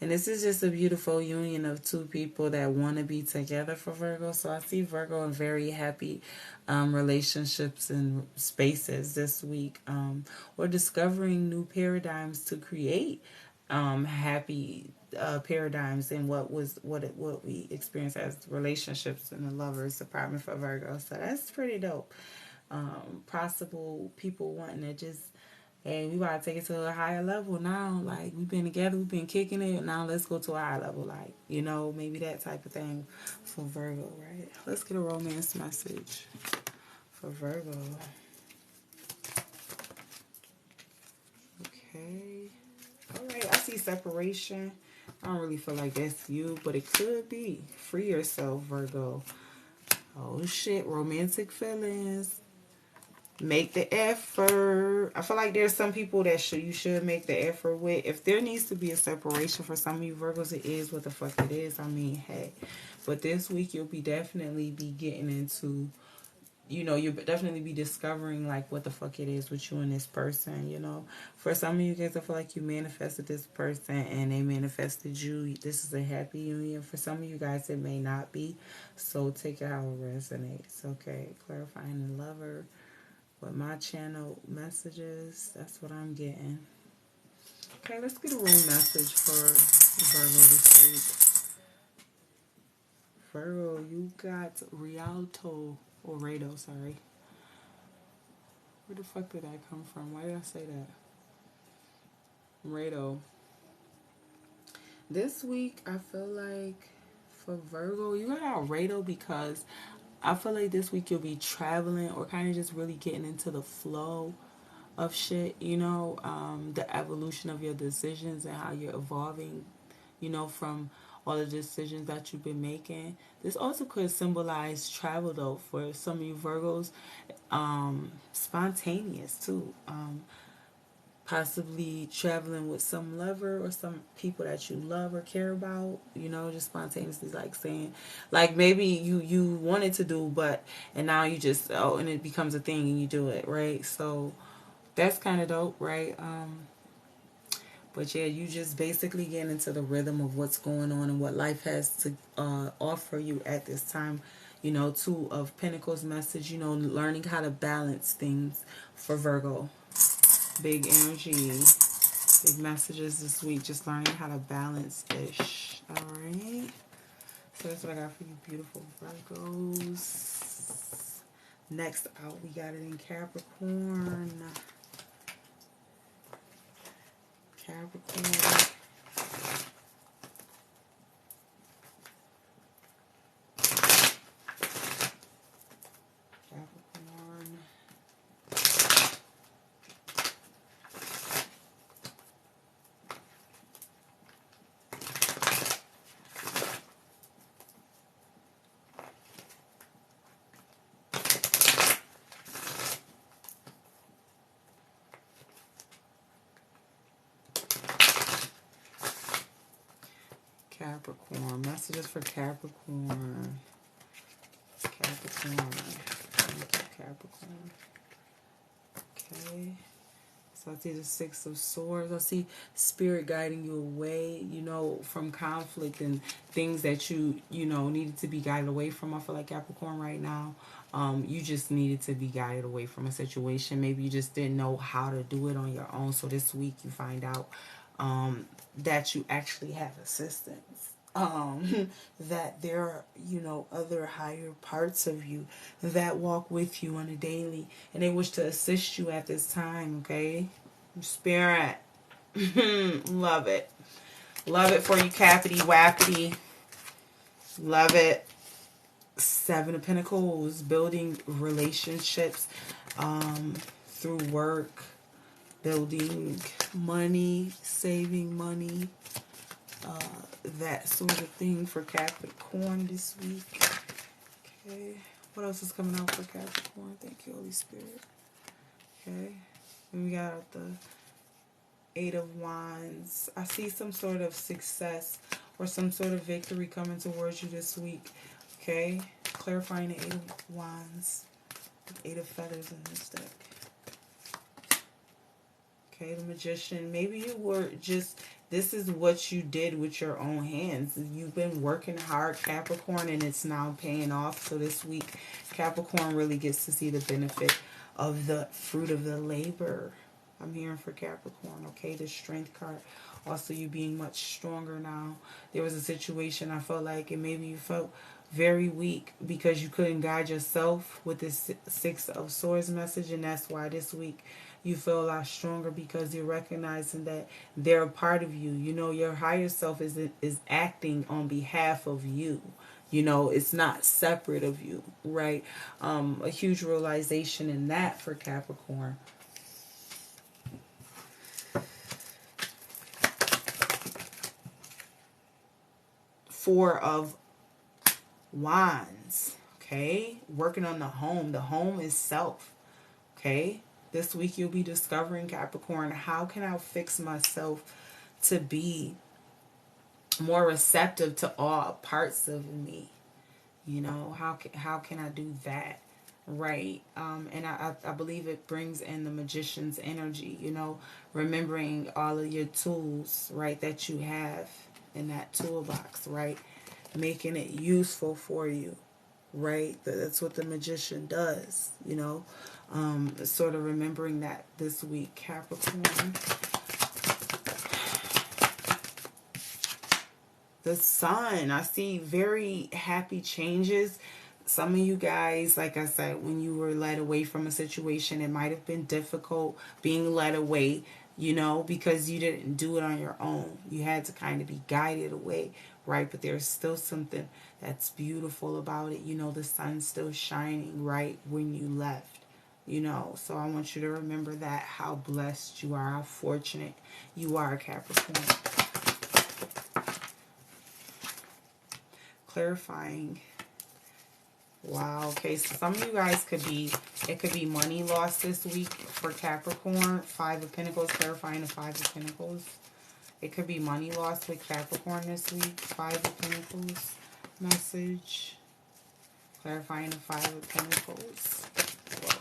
And this is just a beautiful union of two people that want to be together for Virgo. So I see Virgo in very happy relationships and spaces this week. Or discovering new paradigms to create happy paradigms in what we experience as relationships in the Lovers department for Virgo. So that's pretty dope. Possible people wanting to just, hey, we about to take it to a higher level now. Like, we've been together, we've been kicking it. Now let's go to a higher level. Like, maybe that type of thing for Virgo, right? Let's get a romance message for Virgo. Okay. All right, I see separation. I don't really feel like that's you, but it could be. Free yourself, Virgo. Oh, shit. Romantic feelings. Make the effort. I feel like there's some people that you should make the effort with. If there needs to be a separation for some of you Virgos, it is what the fuck it is. I mean, hey. But this week you'll definitely be getting into, you'll definitely be discovering like what the fuck it is with you and this person. For some of you guys, I feel like you manifested this person and they manifested you. This is a happy union. For some of you guys, it may not be. So take it how it resonates. Okay, clarifying the Lover. With my channel messages, that's what I'm getting. Okay, let's get a room message for Virgo this week. Virgo, you got Rialto, or Rado, sorry. Where the fuck did that come from? Why did I say that? Rado. This week, I feel like for Virgo, you got Rado because I feel like this week you'll be traveling or kind of just really getting into the flow of shit, the evolution of your decisions and how you're evolving, from all the decisions that you've been making. This also could symbolize travel, though, for some of you Virgos. Spontaneous, too. Possibly traveling with some lover or some people that you love or care about, just spontaneously, like saying, like maybe you wanted to do, and now you just, and it becomes a thing and you do it, right? So that's kind of dope, right? But yeah, you just basically getting into the rhythm of what's going on and what life has to offer you at this time. Two of Pentacles message, learning how to balance things for Virgo. Big energy, big messages this week, just learning how to balance ish. Alright, so that's what I got for you beautiful Virgos. Next out, we got it in Capricorn. Capricorn. Capricorn. Capricorn. Messages for Capricorn. Capricorn. Thank you, Capricorn. Okay. So I see the Six of Swords. I see Spirit guiding you away, you know, from conflict and things that you know, needed to be guided away from. I feel like Capricorn right now, you just needed to be guided away from a situation. Maybe you just didn't know how to do it on your own. So this week you find out that you actually have assistance. That there are, you know, other higher parts of you that walk with you on a daily, and they wish to assist you at this time. Okay, Spirit. Love it. Love it for you, Cappity Wappity. Love it. Seven of Pentacles. Building relationships through work, building money, saving money, that sort of thing for Capricorn this week. Okay, what else is coming out for Capricorn? Thank you, Holy Spirit. Okay, and we got the Eight of Wands. I see some sort of success or some sort of victory coming towards you this week. Okay, clarifying the Eight of Wands, the Eight of Feathers in this deck. Okay, the Magician. Maybe you were just, this is what you did with your own hands. You've been working hard, Capricorn, and it's now paying off. So this week, Capricorn really gets to see the benefit of the fruit of the labor. I'm hearing for Capricorn, okay? The Strength card. Also, you being much stronger now. There was a situation I felt like, and maybe you felt very weak because you couldn't guide yourself with this Six of Swords message, and that's why this week you feel a lot stronger because you're recognizing that they're a part of you. You know, your higher self is acting on behalf of you. You know, it's not separate of you, right? A huge realization in that for Capricorn. Four of Wands, okay? Working on the home. The home is self, okay? This week you'll be discovering, Capricorn, how can I fix myself to be more receptive to all parts of me? You know, how can I do that? Right. And I believe it brings in the Magician's energy, you know, remembering all of your tools, right, that you have in that toolbox, right? Making it useful for you, right? That's what the Magician does, you know. Sort of remembering that this week, Capricorn. The Sun, I see very happy changes. Some of you guys, like I said, when you were led away from a situation, it might have been difficult being led away, you know, because you didn't do it on your own. You had to kind of be guided away, right? But there's still something that's beautiful about it. You know, the sun's still shining right when you left. You know, so I want you to remember that, how blessed you are, how fortunate you are, Capricorn. Clarifying. Wow, okay, so some of you guys it could be money lost this week for Capricorn. Five of Pentacles, clarifying the Five of Pentacles. It could be money lost with Capricorn this week. Five of Pentacles message. Clarifying the Five of Pentacles. Whoa.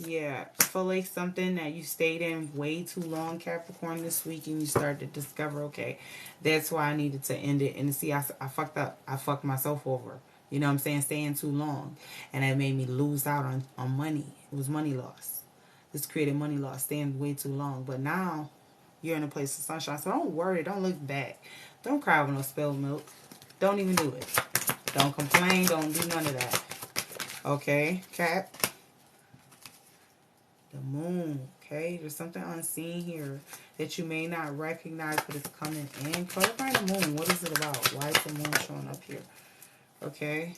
Yeah, I feel like something that you stayed in way too long, Capricorn, this week, and you started to discover, okay, that's why I needed to end it. And see, I fucked up. I fucked myself over. You know what I'm saying? Staying too long. And that made me lose out on money. It was money loss. This created money loss, staying way too long. But now you're in a place of sunshine. So don't worry. Don't look back. Don't cry over no spilled milk. Don't even do it. Don't complain. Don't do none of that. Okay, Cap? The moon, okay? There's something unseen here that you may not recognize, but it's coming in. Clarify the moon. What is it about? Why is the moon showing up here? Okay?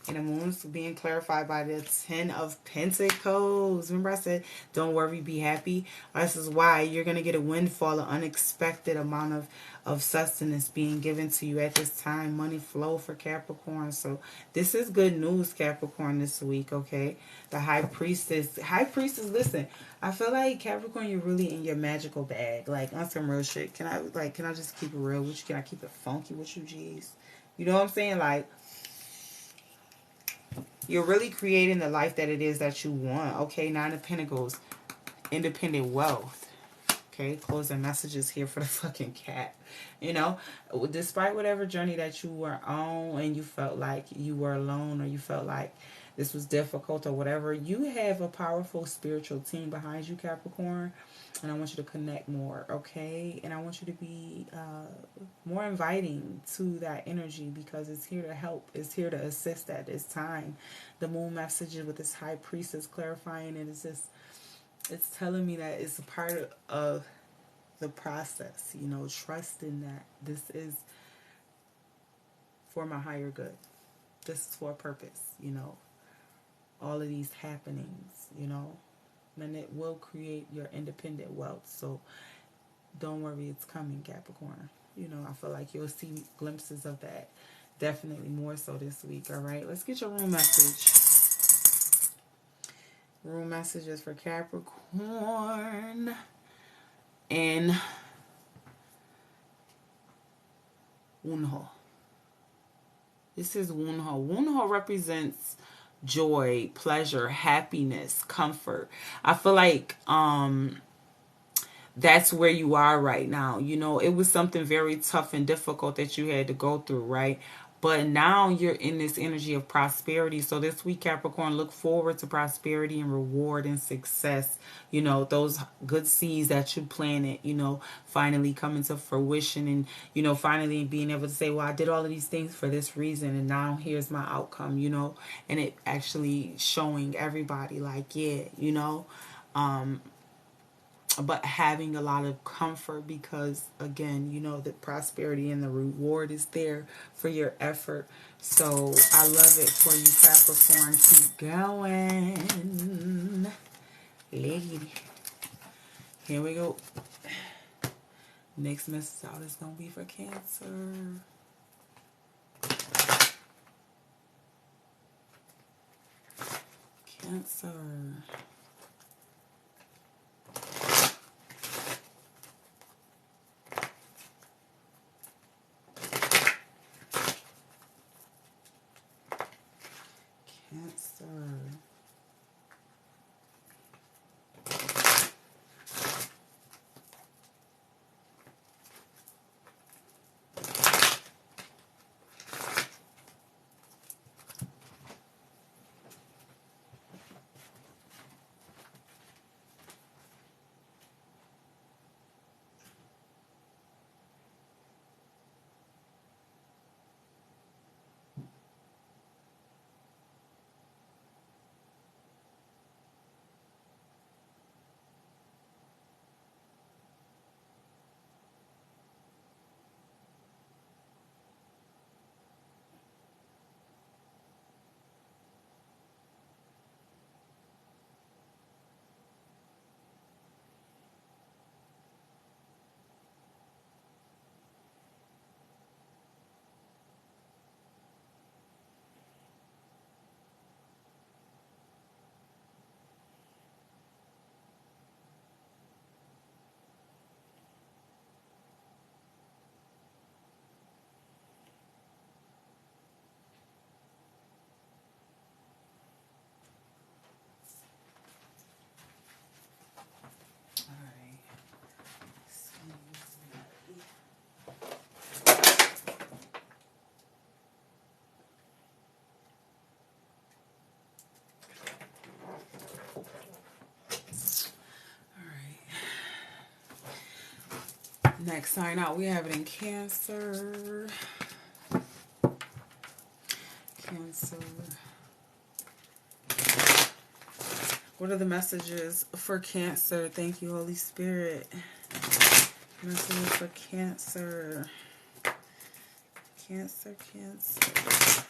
And the moon's being clarified by the Ten of Pentacles. Remember I said, don't worry, be happy. This is why you're going to get a windfall, an unexpected amount of sustenance being given to you at this time. Money flow for Capricorn. So this is good news, Capricorn, this week, okay? The High Priestess. High Priestess, listen, I feel like Capricorn, you're really in your magical bag. Like, on some real shit. Can I just keep it real with you? Can I keep it funky with you, G's? You know what I'm saying? Like, you're really creating the life that it is that you want. Okay, Nine of Pentacles. Independent wealth. Okay, closing messages here for the fucking cat. You know, despite whatever journey that you were on and you felt like you were alone or you felt like this was difficult or whatever, you have a powerful spiritual team behind you, Capricorn. And I want you to connect more, okay? And I want you to be more inviting to that energy because it's here to help. It's here to assist at this time. The moon messages with this High Priestess clarifying it is just, it's telling me that it's a part of the process, you know, trusting that this is for my higher good. This is for a purpose, you know. All of these happenings, you know. And it will create your independent wealth. So don't worry, it's coming, Capricorn. You know, I feel like you'll see glimpses of that. Definitely more so this week, all right? Let's get your room message. Room messages for Capricorn. And Wunho. This is Wunho. Wunho represents joy, pleasure, happiness, comfort. I feel like that's where you are right now. You know, it was something very tough and difficult that you had to go through, right? But now you're in this energy of prosperity. So this week, Capricorn, look forward to prosperity and reward and success. You know, those good seeds that you planted, you know, finally coming to fruition and, you know, finally being able to say, well, I did all of these things for this reason and now here's my outcome, you know, and it actually showing everybody like, yeah, you know, but having a lot of comfort because, again, you know, the prosperity and the reward is there for your effort. So I love it for you, Capricorn. Keep going. Lady. Here we go. Next message out is going to be for Cancer. Cancer. Cancer. Next sign out, we have it in Cancer. Cancer. What are the messages for Cancer? Thank you, Holy Spirit. Messages for Cancer. Cancer, Cancer.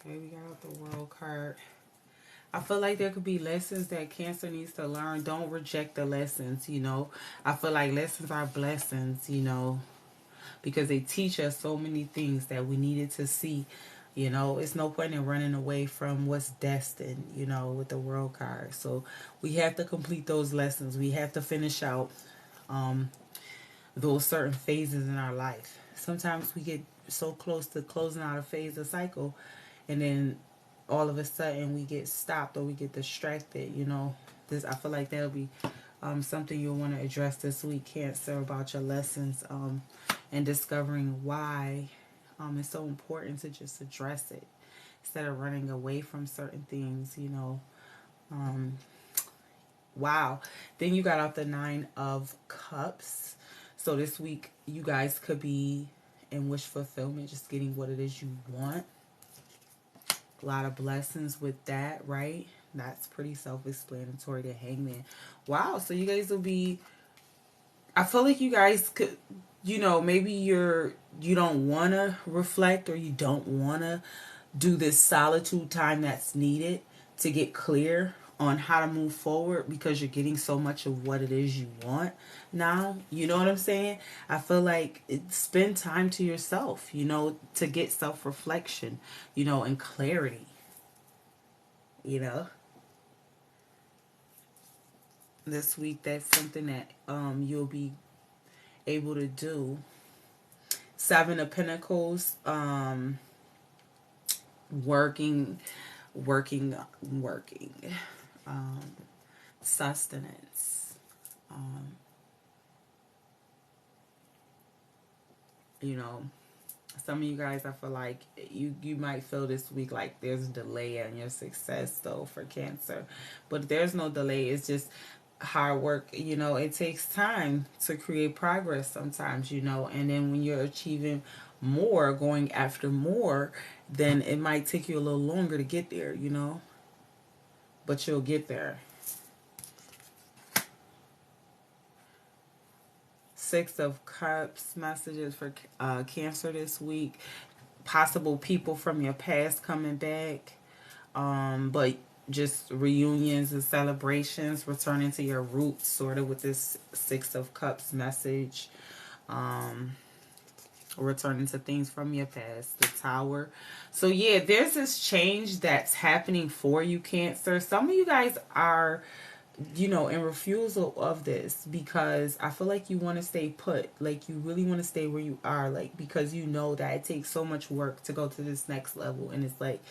Okay, we got out the World card. I feel like there could be lessons that Cancer needs to learn. Don't reject the lessons, you know. I feel like lessons are blessings, you know, because they teach us so many things that we needed to see. You know, it's no point in running away from what's destined, you know, with the World card. So we have to complete those lessons. We have to finish out those certain phases in our life. Sometimes we get so close to closing out a phase, a cycle, and then all of a sudden we get stopped or we get distracted, you know. This, I feel like that'll be something you'll want to address this week, Cancer, about your lessons and discovering why it's so important to just address it instead of running away from certain things, you know. Wow. Then you got out the 9 of Cups. So this week you guys could be in wish fulfillment, just getting what it is you want. A lot of blessings with that, right? That's pretty self-explanatory, to Hangman. Wow, so you guys will be, I feel like you guys could, you know, maybe you don't want to reflect, or you don't want to do this solitude time that's needed to get clear on how to move forward, because you're getting so much of what it is you want now. You know what I'm saying? I feel like spend time to yourself, you know, to get self-reflection, you know, and clarity, you know. This week, that's something that you'll be able to do. 7 of Pentacles, working, sustenance, you know. Some of you guys, I feel like you might feel this week like there's a delay in your success, though, for Cancer. But there's no delay. It's just hard work. You know, it takes time to create progress sometimes, you know. And then when you're achieving more, going after more, then it might take you a little longer to get there, you know. But you'll get there. 6 of Cups, messages for Cancer this week. Possible people from your past coming back. But just reunions and celebrations, returning to your roots, sort of, with this 6 of Cups message. Returning to things from your past, the Tower. So yeah, there's this change that's happening for you, Cancer. Some of you guys are, you know, in refusal of this, because I feel like you want to stay put. Like, you really want to stay where you are, like, because you know that it takes so much work to go to this next level. And it's like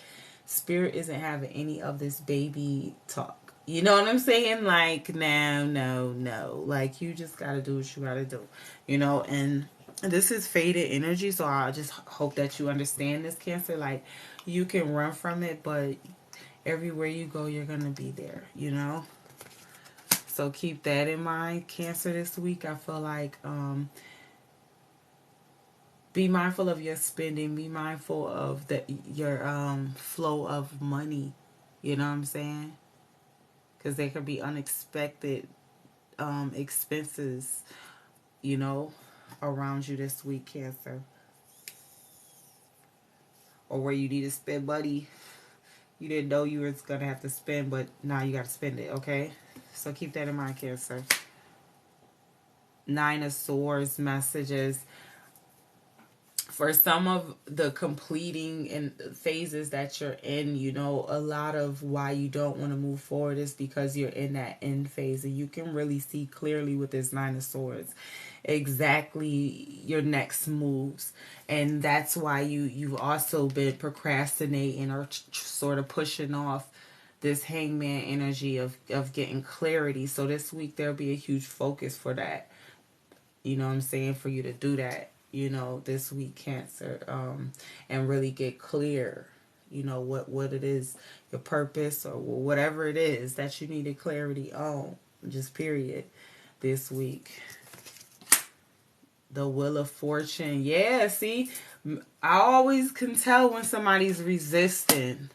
Spirit isn't having any of this baby talk. You know what I'm saying? Like, no. Like, you just got to do what you got to do, you know. And this is faded energy, so I just hope that you understand this, Cancer. Like, you can run from it, but everywhere you go, you're going to be there, you know. So keep that in mind, Cancer, this week. I feel like be mindful of your spending. Be mindful of your flow of money. You know what I'm saying? Because there could be unexpected expenses, you know, around you this week, Cancer. Or where you need to spend money you didn't know you were going to have to spend, but now you got to spend it, okay? So keep that in mind, Cancer. 9 of Swords messages. For some of the completing and phases that you're in, you know, a lot of why you don't want to move forward is because you're in that end phase. And you can really see clearly with this 9 of Swords exactly your next moves. And that's why you've also been procrastinating or sort of pushing off this Hangman energy of getting clarity. So this week there'll be a huge focus for that. You know what I'm saying? For you to do that, you know, this week, Cancer, and really get clear, you know, what it is, your purpose, or whatever it is that you needed clarity on, just period, this week. The Wheel of Fortune. Yeah, see, I always can tell when somebody's resisting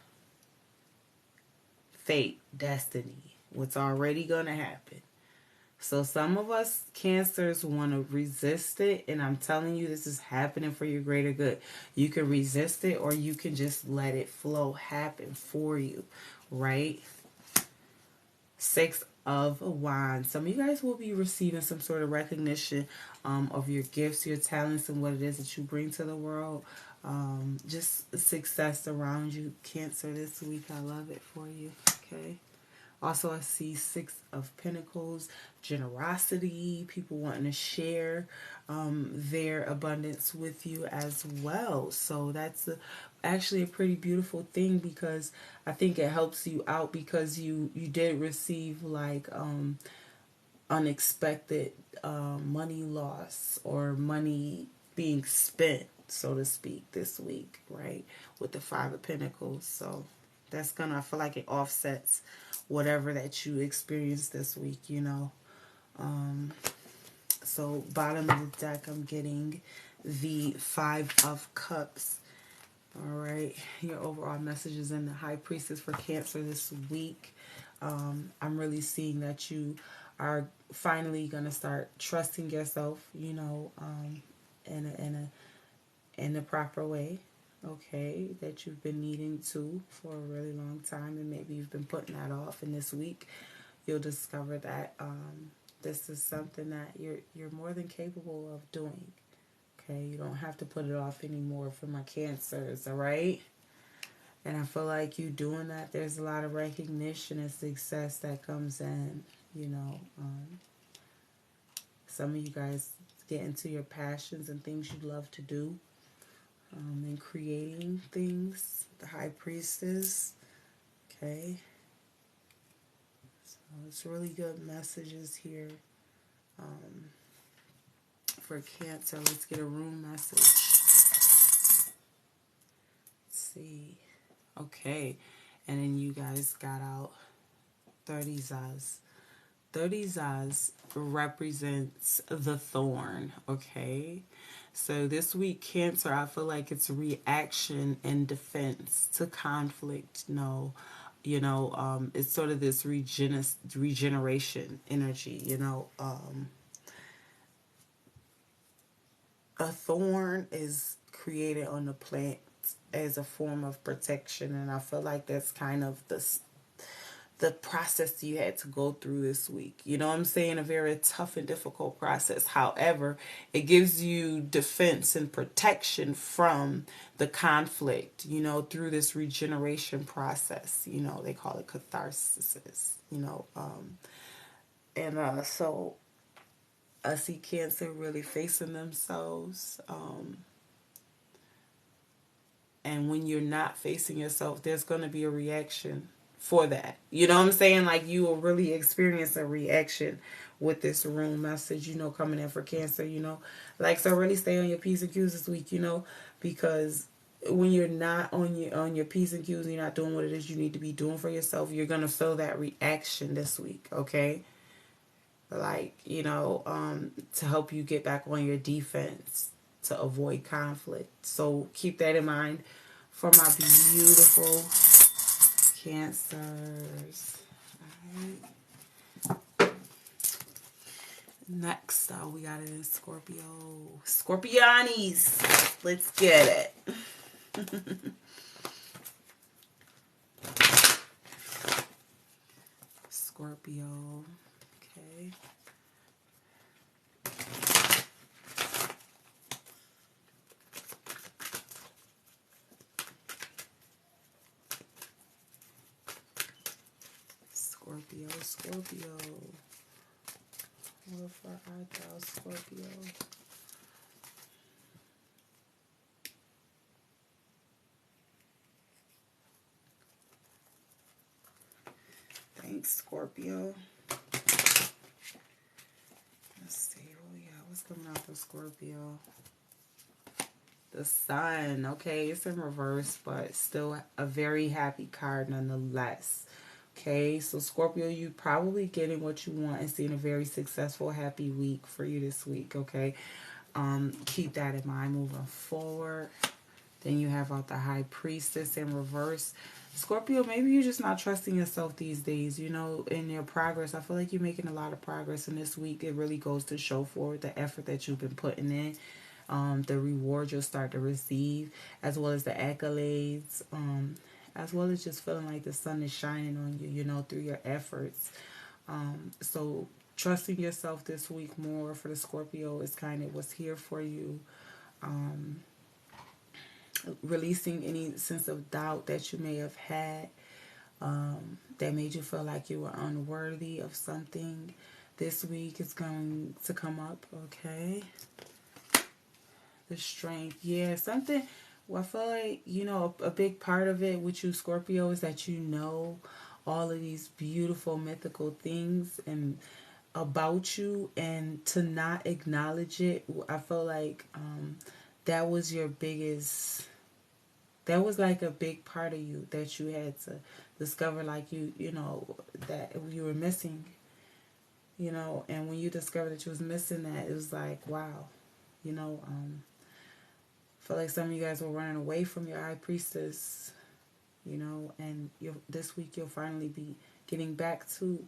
fate, destiny, what's already going to happen. So some of us Cancers want to resist it, and I'm telling you, this is happening for your greater good. You can resist it, or you can just let it flow, happen for you, right? Six of Wands. Some of you guys will be receiving some sort of recognition of your gifts, your talents, and what it is that you bring to the world. Just success around you, Cancer, this week. I love it for you, okay? Also, I see Six of Pentacles, generosity, people wanting to share their abundance with you as well. So that's actually a pretty beautiful thing, because I think it helps you out, because you did receive like unexpected money loss or money being spent, so to speak, this week, right? With the Five of Pentacles. So that's gonna, I feel like it offsets whatever that you experienced this week, you know. So bottom of the deck, I'm getting the Five of Cups. All right, your overall messages in the High Priestess for Cancer this week. I'm really seeing that you are finally gonna start trusting yourself, you know, in a proper way. Okay, that you've been needing to for a really long time, and maybe you've been putting that off. And this week, you'll discover that this is something that you're more than capable of doing. Okay, you don't have to put it off anymore for my Cancers, all right? And I feel like you doing that, there's a lot of recognition and success that comes in, you know. Some of you guys get into your passions and things you love to do, and creating things. The High Priestess, okay? So it's really good messages here for Cancer. Let's get a room message. Let's see. Okay, and then you guys got out 30 Zaz. 30 Zaz represents the thorn, okay? So this week, Cancer, I feel like it's reaction and defense to conflict. No, you know, it's sort of this regeneration energy, you know. A thorn is created on the plant as a form of protection, and I feel like that's kind of the process you had to go through this week. You know what I'm saying? A very tough and difficult process. However, it gives you defense and protection from the conflict, you know, through this regeneration process. You know, they call it catharsis, you know. So I see Cancer really facing themselves. And when you're not facing yourself, there's going to be a reaction for that. You know what I'm saying? Like, you will really experience a reaction with this room message, you know, coming in for Cancer, you know. Like, so really stay on your P's and Q's this week, you know, because when you're not on your P's and Q's and you're not doing what it is you need to be doing for yourself, you're going to feel that reaction this week, okay? Like, you know, to help you get back on your defense to avoid conflict. So keep that in mind for my beautiful Cancers. All right. Next, we got it in Scorpio. Scorpianis. Let's get it. Scorpio. Okay. Scorpio. What for our Scorpio? Thanks, Scorpio. Let's see. Oh yeah, what's coming out for Scorpio? The Sun. Okay, it's in reverse, but still a very happy card nonetheless. Okay, so Scorpio, you probably getting what you want and seeing a very successful, happy week for you this week, okay? Keep that in mind moving forward. Then you have out the High Priestess in reverse. Scorpio, maybe you're just not trusting yourself these days, you know, in your progress. I feel like you're making a lot of progress in this week. It really goes to show forward the effort that you've been putting in, the reward you'll start to receive, as well as the accolades, as well as just feeling like the sun is shining on you, you know, through your efforts. So trusting yourself this week more for the Scorpio is kind of what's here for you. Releasing any sense of doubt that you may have had, that made you feel like you were unworthy of something. This week is going to come up, okay? The Strength. Yeah, something. Well, I feel like, you know, a big part of it with you, Scorpio, is that you know all of these beautiful mythical things and about you, and to not acknowledge it, I feel like that was your biggest, that was like a big part of you that you had to discover, like you know, that you were missing, you know. And when you discovered that you was missing that, it was like, wow, you know. I feel like some of you guys were running away from your High Priestess, you know, and this week you'll finally be getting back to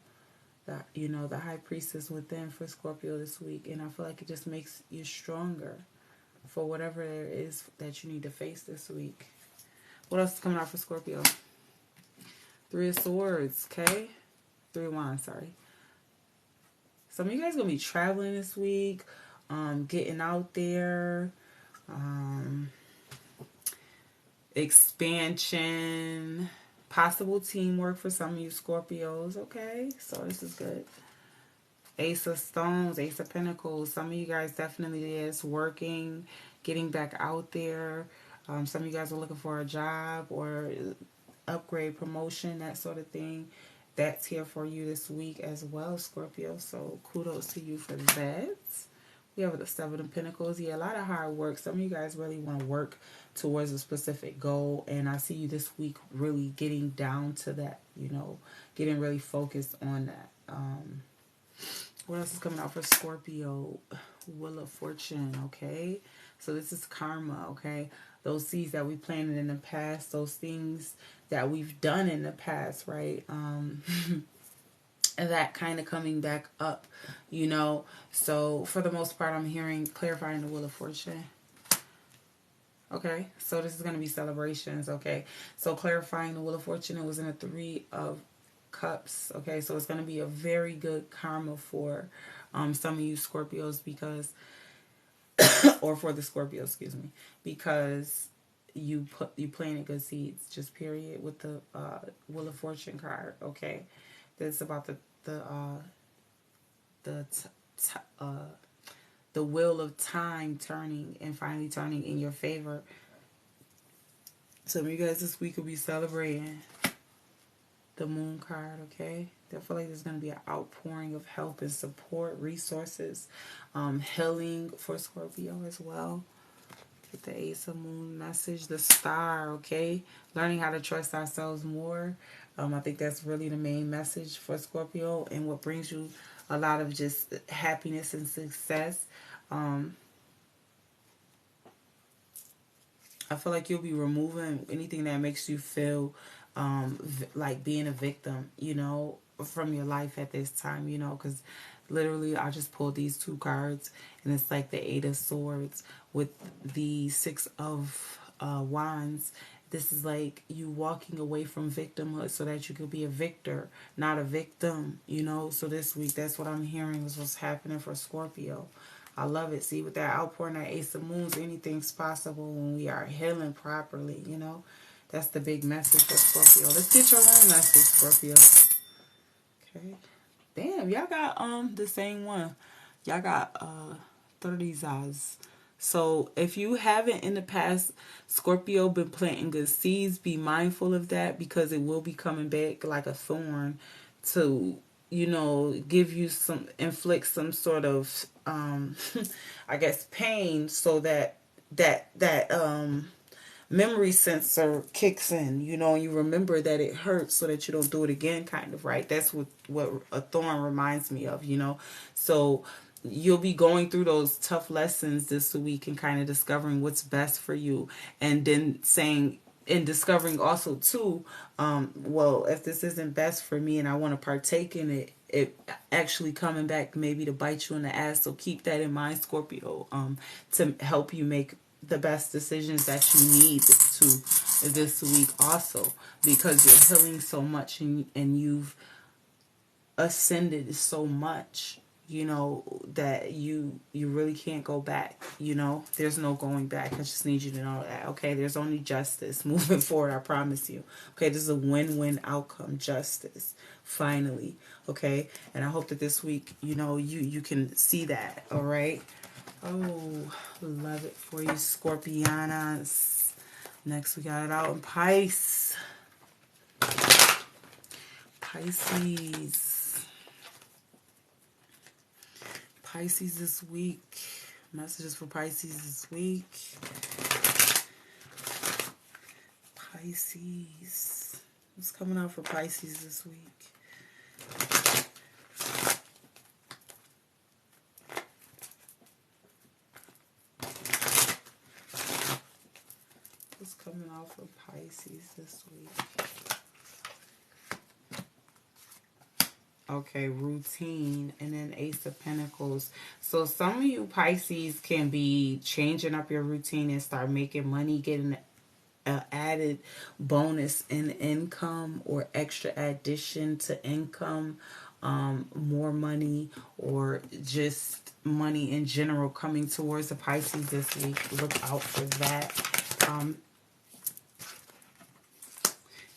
the, you know, the High Priestess within for Scorpio this week. And I feel like it just makes you stronger for whatever there is that you need to face this week. What else is coming out for Scorpio? Three of Swords, okay? Three of Wands, sorry. Some of you guys going to be traveling this week, getting out there, expansion, possible teamwork for some of you Scorpios, okay? So this is good. Ace of Stones, Ace of Pentacles. Some of you guys definitely is working, getting back out there. Some of you guys are looking for a job or upgrade, promotion, that sort of thing. That's here for you this week as well, Scorpio. So kudos to you for that. We have the Seven of Pentacles. Yeah, a lot of hard work. Some of you guys really want to work towards a specific goal. And I see you this week really getting down to that, you know, getting really focused on that. What else is coming out for Scorpio? Wheel of Fortune, okay? So this is karma, okay? Those seeds that we planted in the past, those things that we've done in the past, right? And that kind of coming back up, you know? So for the most part, I'm hearing clarifying the Wheel of Fortune. Okay, so this is going to be celebrations, okay? So clarifying the Wheel of Fortune, it was in a Three of Cups, okay? So it's going to be a very good karma for some of you Scorpios, because or for the Scorpio, excuse me, because you planted good seeds, just period, with the Wheel of Fortune card, okay? That's about the wheel of time turning and finally turning in your favor. Some of you guys this week will be celebrating the Moon card, okay? I feel like there's going to be an outpouring of help and support, resources, healing for Scorpio as well. With the Ace of Moon message, the Star, okay? Learning how to trust ourselves more. I think that's really the main message for Scorpio, and what brings you a lot of just happiness and success. I feel like you'll be removing anything that makes you feel like being a victim, you know, from your life at this time, you know, because literally I just pulled these two cards, and it's like the Eight of Swords with the Six of Wands. This is like you walking away from victimhood so that you could be a victor, not a victim, you know. So this week, that's what I'm hearing is what's happening for Scorpio. I love it. See, with that outpouring, that Ace of Moons, anything's possible when we are healing properly, you know. That's the big message for Scorpio. Let's get your own message, Scorpio. Okay. Damn, y'all got the same one. Y'all got 30's eyes. So if you haven't in the past, Scorpio, been planting good seeds, be mindful of that, because it will be coming back like a thorn to, you know, give you some, inflict some sort of I guess pain, so that memory sensor kicks in, you know, and you remember that it hurts so that you don't do it again, kind of, right? That's what a thorn reminds me of, you know. So you'll be going through those tough lessons this week and kind of discovering what's best for you, and then saying and discovering also too, well, if this isn't best for me and I want to partake in it, it actually coming back maybe to bite you in the ass. So keep that in mind, Scorpio, to help you make the best decisions that you need to this week also, because you're healing so much, and you've ascended so much, that you really can't go back. There's no going back. I just need you to know that. Okay, there's only justice moving forward, I promise you. Okay, this is a win-win outcome. Justice, finally. Okay, and I hope that this week, you can see that. All right. Oh, love it for you, Scorpianas. Next, we got it out in Pisces. Pisces this week. Messages for Pisces this week. Pisces. What's coming out for Pisces this week? What's coming out for Pisces this week? Okay, routine, and then Ace of Pentacles. So some of you Pisces can be changing up your routine and start making money, getting an added bonus in income or extra addition to income, more money, or just money in general coming towards the Pisces this week. Look out for that.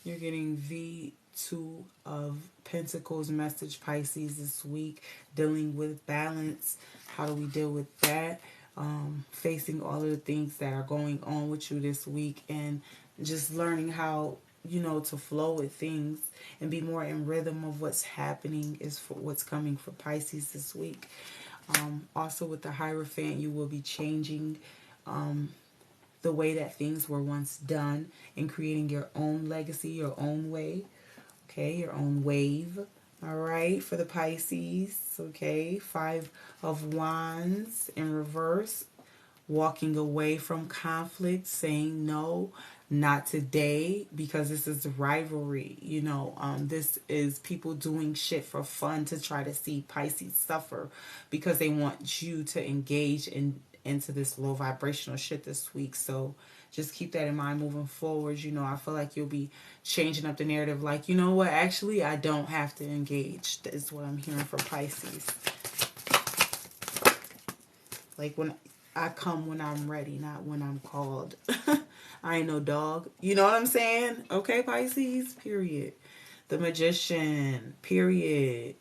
You're getting V2 of Pentacles message, Pisces, this week. Dealing with balance. How do we deal with that? Facing all of the things that are going on with you this week, and just learning how, to flow with things and be more in rhythm of what's happening is for what's coming for Pisces this week. Also with the Hierophant, you will be changing the way that things were once done and creating your own legacy, your own way. Okay, your own wave. All right, for the Pisces. Okay, 5 of Wands in reverse. Walking away from conflict, saying no, not today, because this is rivalry. This is people doing shit for fun to try to see Pisces suffer, because they want you to engage into this low vibrational shit this week. So just keep that in mind moving forward. I feel like you'll be changing up the narrative. Like, what? Actually, I don't have to engage. That's what I'm hearing for Pisces. Like, when I come when I'm ready, not when I'm called. I ain't no dog. You know what I'm saying? Okay, Pisces? Period. The Magician. Period.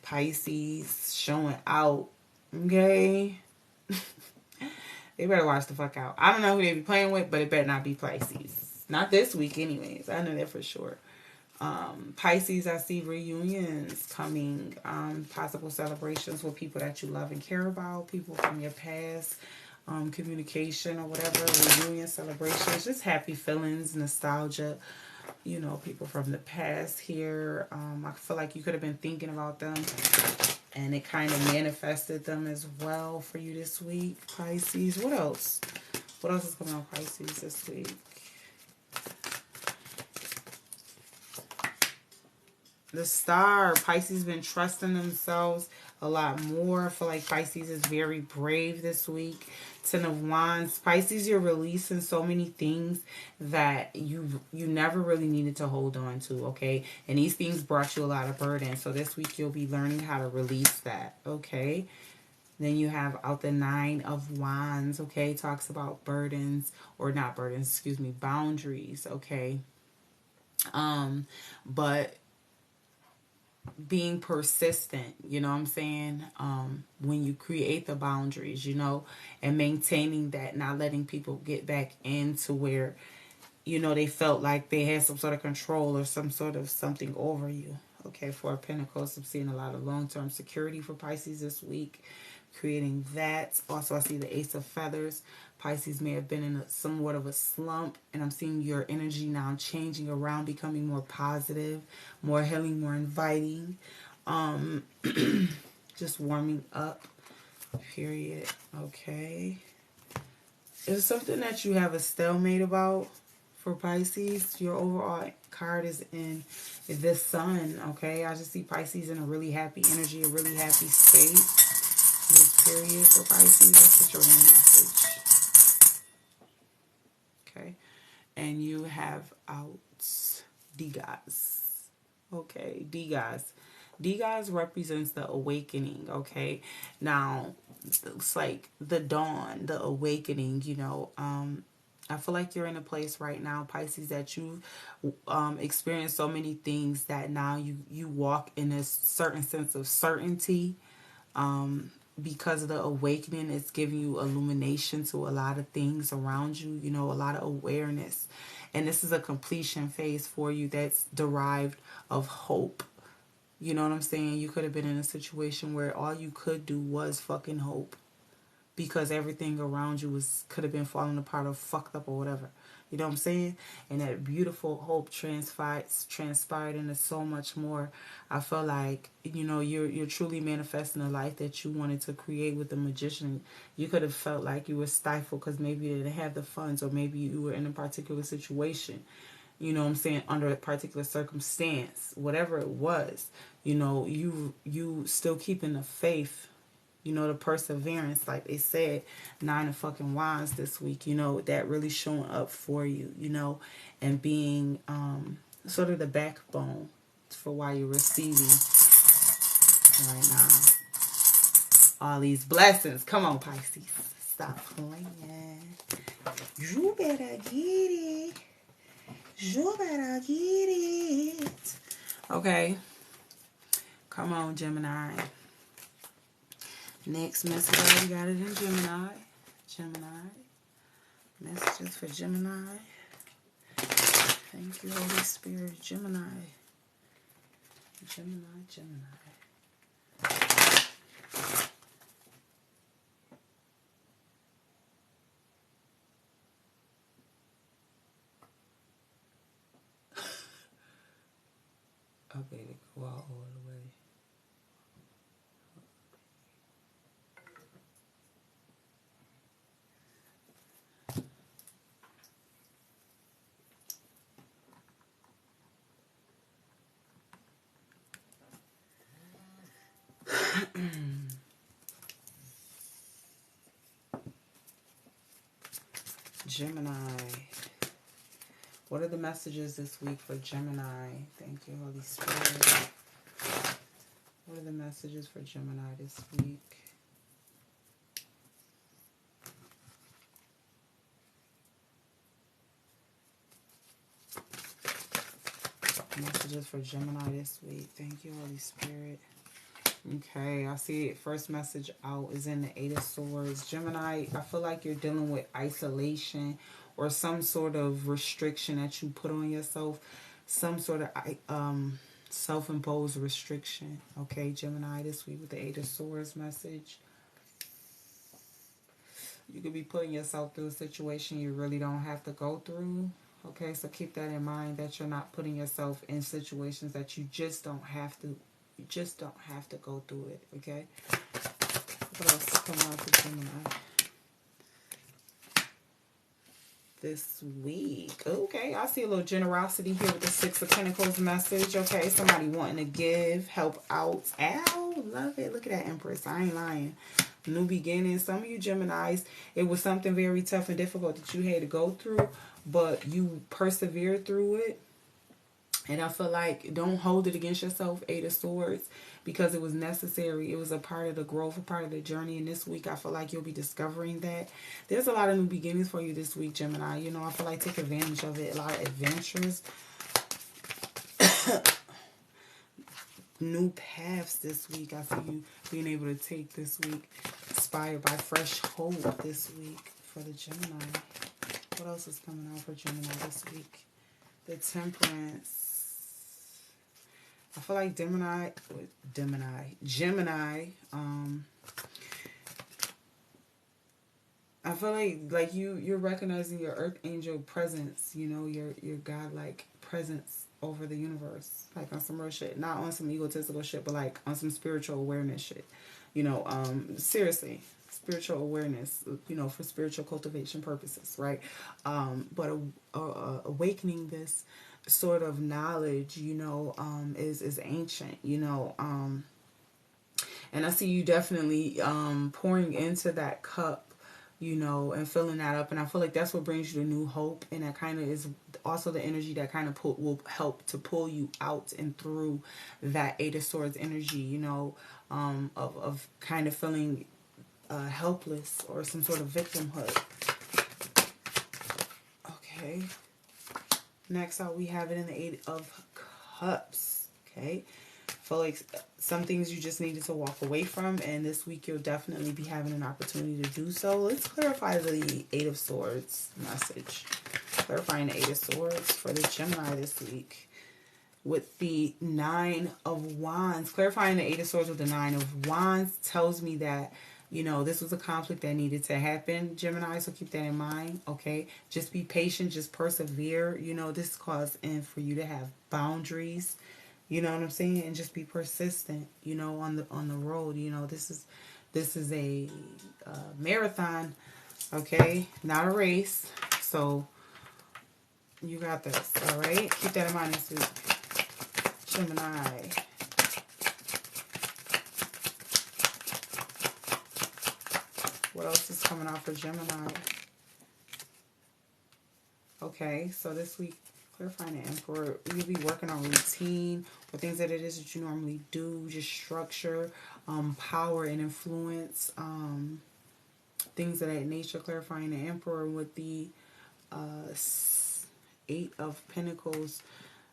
Pisces showing out. Okay? They better watch the fuck out. I don't know who they be playing with, but it better not be Pisces. Not this week anyways. I know that for sure. Pisces, I see reunions coming. Possible celebrations with people that you love and care about. People from your past. Communication or whatever. Reunion celebrations. Just happy feelings, nostalgia. People from the past here. I feel like you could have been thinking about them, and it kind of manifested them as well for you this week, Pisces. What else? What else is coming on Pisces this week? The Star. Pisces been trusting themselves a lot more. I feel like Pisces is very brave this week. 10 of Wands. Pisces, you're releasing so many things that you never really needed to hold on to, okay? And these things brought you a lot of burden. So this week you'll be learning how to release that, okay? Then you have out the 9 of Wands, okay? Talks about burdens, or not burdens, excuse me, boundaries, okay? But being persistent, you know what I'm saying? When you create the boundaries, and maintaining that, not letting people get back into where, they felt like they had some sort of control or some sort of something over you. Okay, for Pentacles, I'm seeing a lot of long-term security for Pisces this week, creating that. Also, I see the Ace of Feathers. Pisces may have been in somewhat of a slump, and I'm seeing your energy now changing around, becoming more positive, more healing, more inviting. just warming up, period. Okay. Is something that you have a stalemate about for Pisces? Your overall card is in the Sun, okay? I just see Pisces in a really happy energy, a really happy state. This period for Pisces, that's what your main message. Okay. And you have out D-Guys. Okay, D-Guys. D-Guys represents the awakening, okay? Now, it's like the dawn, the awakening, you know. I feel like you're in a place right now, Pisces, that you experienced so many things that now you walk in a certain sense of certainty. Because of the awakening, it's giving you illumination to a lot of things around you, you know, a lot of awareness. And this is a completion phase for you that's derived of hope. You know what I'm saying? You could have been in a situation where all you could do was fucking hope, because everything around you could have been falling apart or fucked up or whatever. You know what I'm saying? And that beautiful hope transpired into so much more. I feel like, you know, you're truly manifesting a life that you wanted to create with the Magician. You could have felt like you were stifled because maybe you didn't have the funds, or maybe you were in a particular situation. You know what I'm saying? Under a particular circumstance, whatever it was, you know, you still keeping the faith, you know, the perseverance, like they said, 9 of fucking wands this week, you know, that really showing up for you, you know, and being sort of the backbone for why you're receiving right now all these blessings. Come on, Pisces, stop playing. You better get it. You better get it. Okay, come on, Gemini. Next message, I already got it in Gemini. Gemini. Messages for Gemini. Thank you, Holy Spirit. Gemini. Gemini, Gemini. I better go out all the way. Gemini. What are the messages this week for Gemini? Thank you, Holy Spirit. What are the messages for Gemini this week? Messages for Gemini this week. Thank you, Holy Spirit. Okay, I see it. First message out is in the 8 of Swords. Gemini, I feel like you're dealing with isolation or some sort of restriction that you put on yourself. Some sort of self-imposed restriction. Okay, Gemini, this week with the 8 of Swords message. You could be putting yourself through a situation you really don't have to go through. Okay, so keep that in mind, that you're not putting yourself in situations that you just don't have to. You just don't have to go through it. Okay. What else is coming out for Gemini this week? Okay, I see a little generosity here with the 6 of Pentacles message. Okay, somebody wanting to give, help out. Ow, love it. Look at that, Empress. I ain't lying. New beginnings. Some of you Geminis, it was something very tough and difficult that you had to go through, but you persevered through it. And I feel like don't hold it against yourself, 8 of Swords, because it was necessary. It was a part of the growth, a part of the journey. And this week, I feel like you'll be discovering that. There's a lot of new beginnings for you this week, Gemini. You know, I feel like take advantage of it. A lot of adventures. New paths this week. I see you being able to take this week. Inspired by fresh hope this week for the Gemini. What else is coming out for Gemini this week? The Temperance. I feel like Gemini, I feel like you're recognizing your earth angel presence, you know, your godlike presence over the universe, like on some real shit, not on some egotistical shit, but like on some spiritual awareness shit. You know, seriously, spiritual awareness. You know, for spiritual cultivation purposes, right? But awakening this sort of knowledge, you know, is ancient. You know, and I see you definitely pouring into that cup, you know, and filling that up. And I feel like that's what brings you the new hope. And that kind of is also the energy that kind of will help to pull you out and through that Eight of Swords energy, you know, of kind of feeling helpless or some sort of victimhood. Okay. Next out, we have it in the Eight of Cups. Okay. Feel like some things you just needed to walk away from, and this week you'll definitely be having an opportunity to do so. Let's clarify the Eight of Swords message. Clarifying the Eight of Swords for the Gemini this week with the Nine of Wands. Clarifying the Eight of Swords with the Nine of Wands tells me that, you know, this was a conflict that needed to happen, Gemini, so keep that in mind, okay? Just be patient, just persevere. You know, this calls in for you to have boundaries, you know what I'm saying? And just be persistent, you know, on the road. You know, this is a marathon, okay? Not a race. So you got this, all right? Keep that in mind this week, Gemini. What else is coming out for Gemini? Okay, so this week, clarifying the Emperor, you'll be working on routine or things that it is that you normally do, just structure, power and influence, things of that nature. Clarifying the Emperor with the Eight of Pentacles.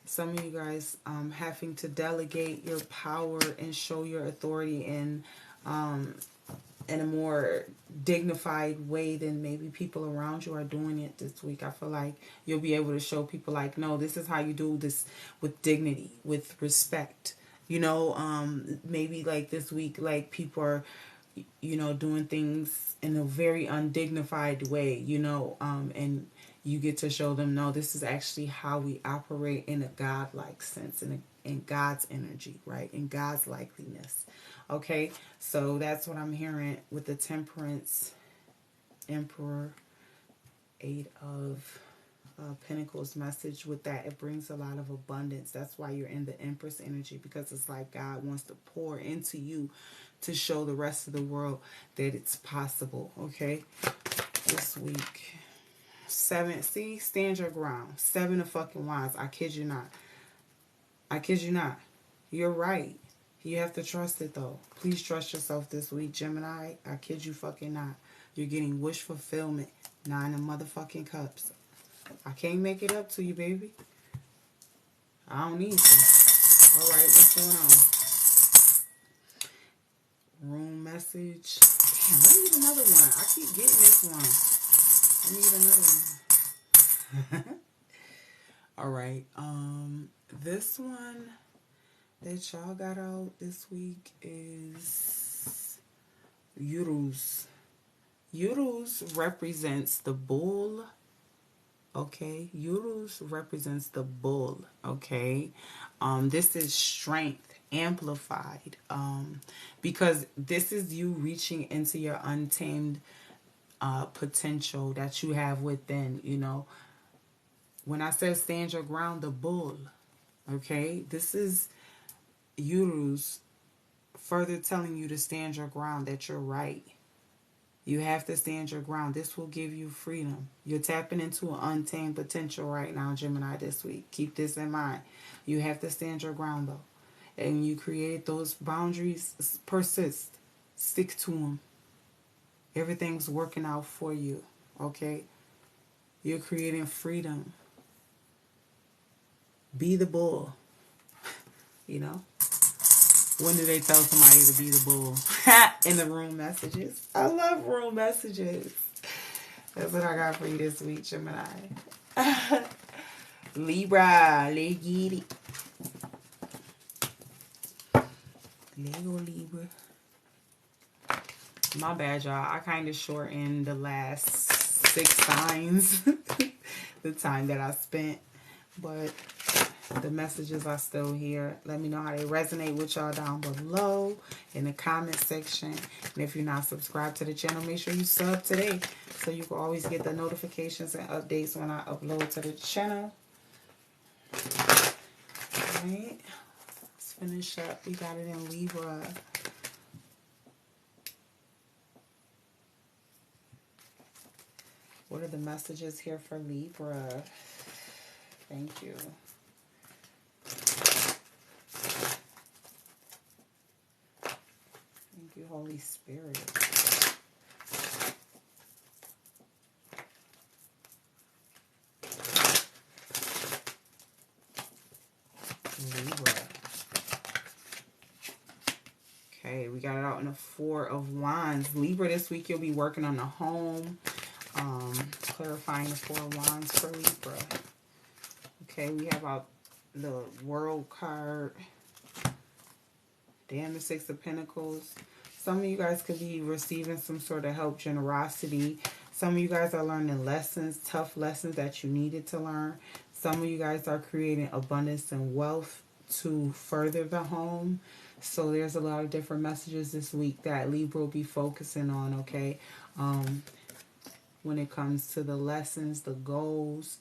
Some of you guys having to delegate your power and show your authority in a more dignified way than maybe people around you are doing it this week. I feel like you'll be able to show people like, no, this is how you do this with dignity, with respect. You know, maybe like this week, like people are, you know, doing things in a very undignified way, you know, and you get to show them, no, this is actually how we operate in a godlike sense, in God's energy, right? In God's likeliness. Okay, so that's what I'm hearing with the Temperance, Emperor, Eight of Pentacles message. With that, it brings a lot of abundance. That's why you're in the Empress energy, because it's like God wants to pour into you to show the rest of the world that it's possible. Okay, this week. Seven, see, stand your ground. Seven of fucking Wands. I kid you not. I kid you not. You're right. You have to trust it, though. Please trust yourself this week, Gemini. I kid you fucking not. You're getting wish fulfillment. Nine of motherfucking Cups. I can't make it up to you, baby. I don't need to. All right, what's going on? Room message. Damn, let me get another one. I keep getting this one. Let me get another one. All right. This one that y'all got out this week is Urus. Urus represents the bull. Okay, Urus represents the bull. Okay, this is strength amplified. Because this is you reaching into your untamed potential that you have within. You know, when I said stand your ground, the bull. Okay, this is Urus further telling you to stand your ground, that you're right. You have to stand your ground. This will give you freedom. You're tapping into an untamed potential right now, Gemini, this week. Keep this in mind. You have to stand your ground, though. And you create those boundaries, persist. Stick to them. Everything's working out for you, okay? You're creating freedom. Be the bull, you know? When do they tell somebody to be the bull? In the room messages. I love room messages. That's what I got for you this week, Gemini. Libra, let's get it. Lego Libra. My bad, y'all. I kind of shortened the last 6 signs. The time that I spent. But The messages are still here. Let me know how they resonate with y'all down below in the comment section. And if you're not subscribed to the channel, make sure you sub today so you can always get the notifications and updates when I upload to the channel. Alright, let's finish up. We got it in Libra. What are the messages here for Libra? Thank you. Thank you, Holy Spirit. Libra. Okay, we got it out in the Four of Wands. Libra, this week you'll be working on the home. Clarifying the Four of Wands for Libra. Okay, we have out the World card. Damn, the Six of Pentacles. Some of you guys could be receiving some sort of help, generosity. Some of you guys are learning lessons, tough lessons that you needed to learn. Some of you guys are creating abundance and wealth to further the home. So there's a lot of different messages this week that Libra will be focusing on, okay? When it comes to the lessons, the goals,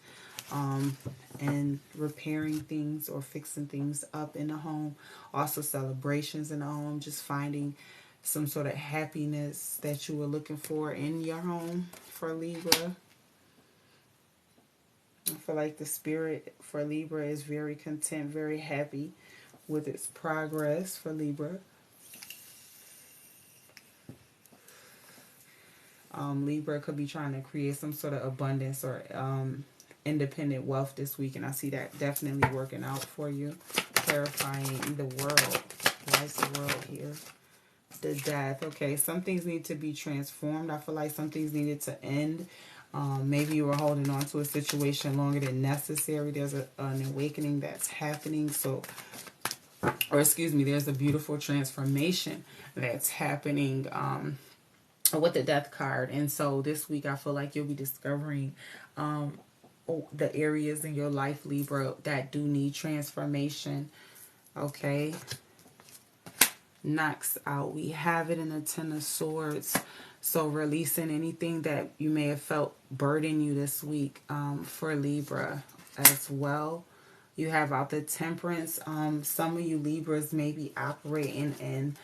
and repairing things or fixing things up in the home. Also celebrations in the home, just finding some sort of happiness that you were looking for in your home for Libra. I feel like the spirit for Libra is very content, very happy with its progress for Libra. Libra could be trying to create some sort of abundance or independent wealth this week, and I see that definitely working out for you. Clarifying the world. Why is the world here? The Death. Okay, some things need to be transformed. I feel like some things needed to end. Maybe you were holding on to a situation longer than necessary. There's an awakening that's happening. Or excuse me, there's a beautiful transformation that's happening with the Death card. And so this week I feel like you'll be discovering the areas in your life, Libra, that do need transformation. Okay. Knocks out. We have it in the Ten of Swords. So releasing anything that you may have felt burden you this week for Libra as well. You have out the Temperance. Some of you Libras may be operating in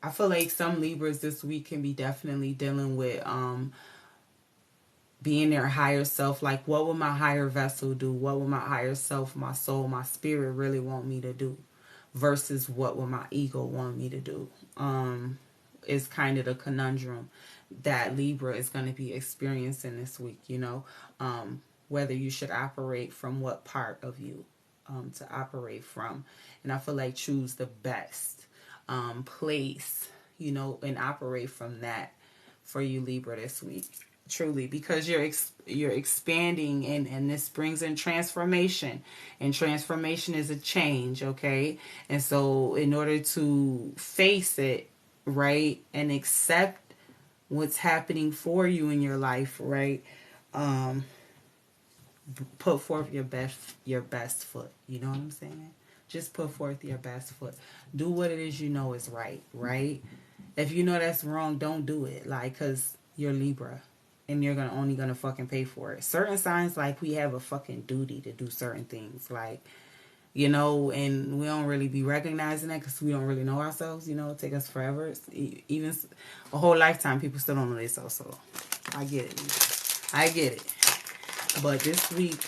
I feel like some Libras this week can be definitely dealing with being their higher self. Like, what will my higher vessel do? What will my higher self, my soul, my spirit really want me to do? Versus what will my ego want me to do? Is kind of the conundrum that Libra is going to be experiencing this week, you know. Whether you should operate from what part of you to operate from. And I feel like choose the best place, you know, and operate from that for you Libra this week. Truly, because you're expanding, and this brings in transformation, and transformation is a change, okay? And so in order to face it, right, and accept what's happening for you in your life, right, put forth your best foot. You know what I'm saying? Just put forth your best foot. Do what it is you know is right, right? If you know that's wrong, don't do it. Like, because you're Libra. And you're only gonna fucking pay for it. Certain signs, like, we have a fucking duty to do certain things. Like, you know, and we don't really be recognizing that because we don't really know ourselves. You know, it take us forever. Even a whole lifetime, people still don't know themselves. So, I get it. I get it. But this week,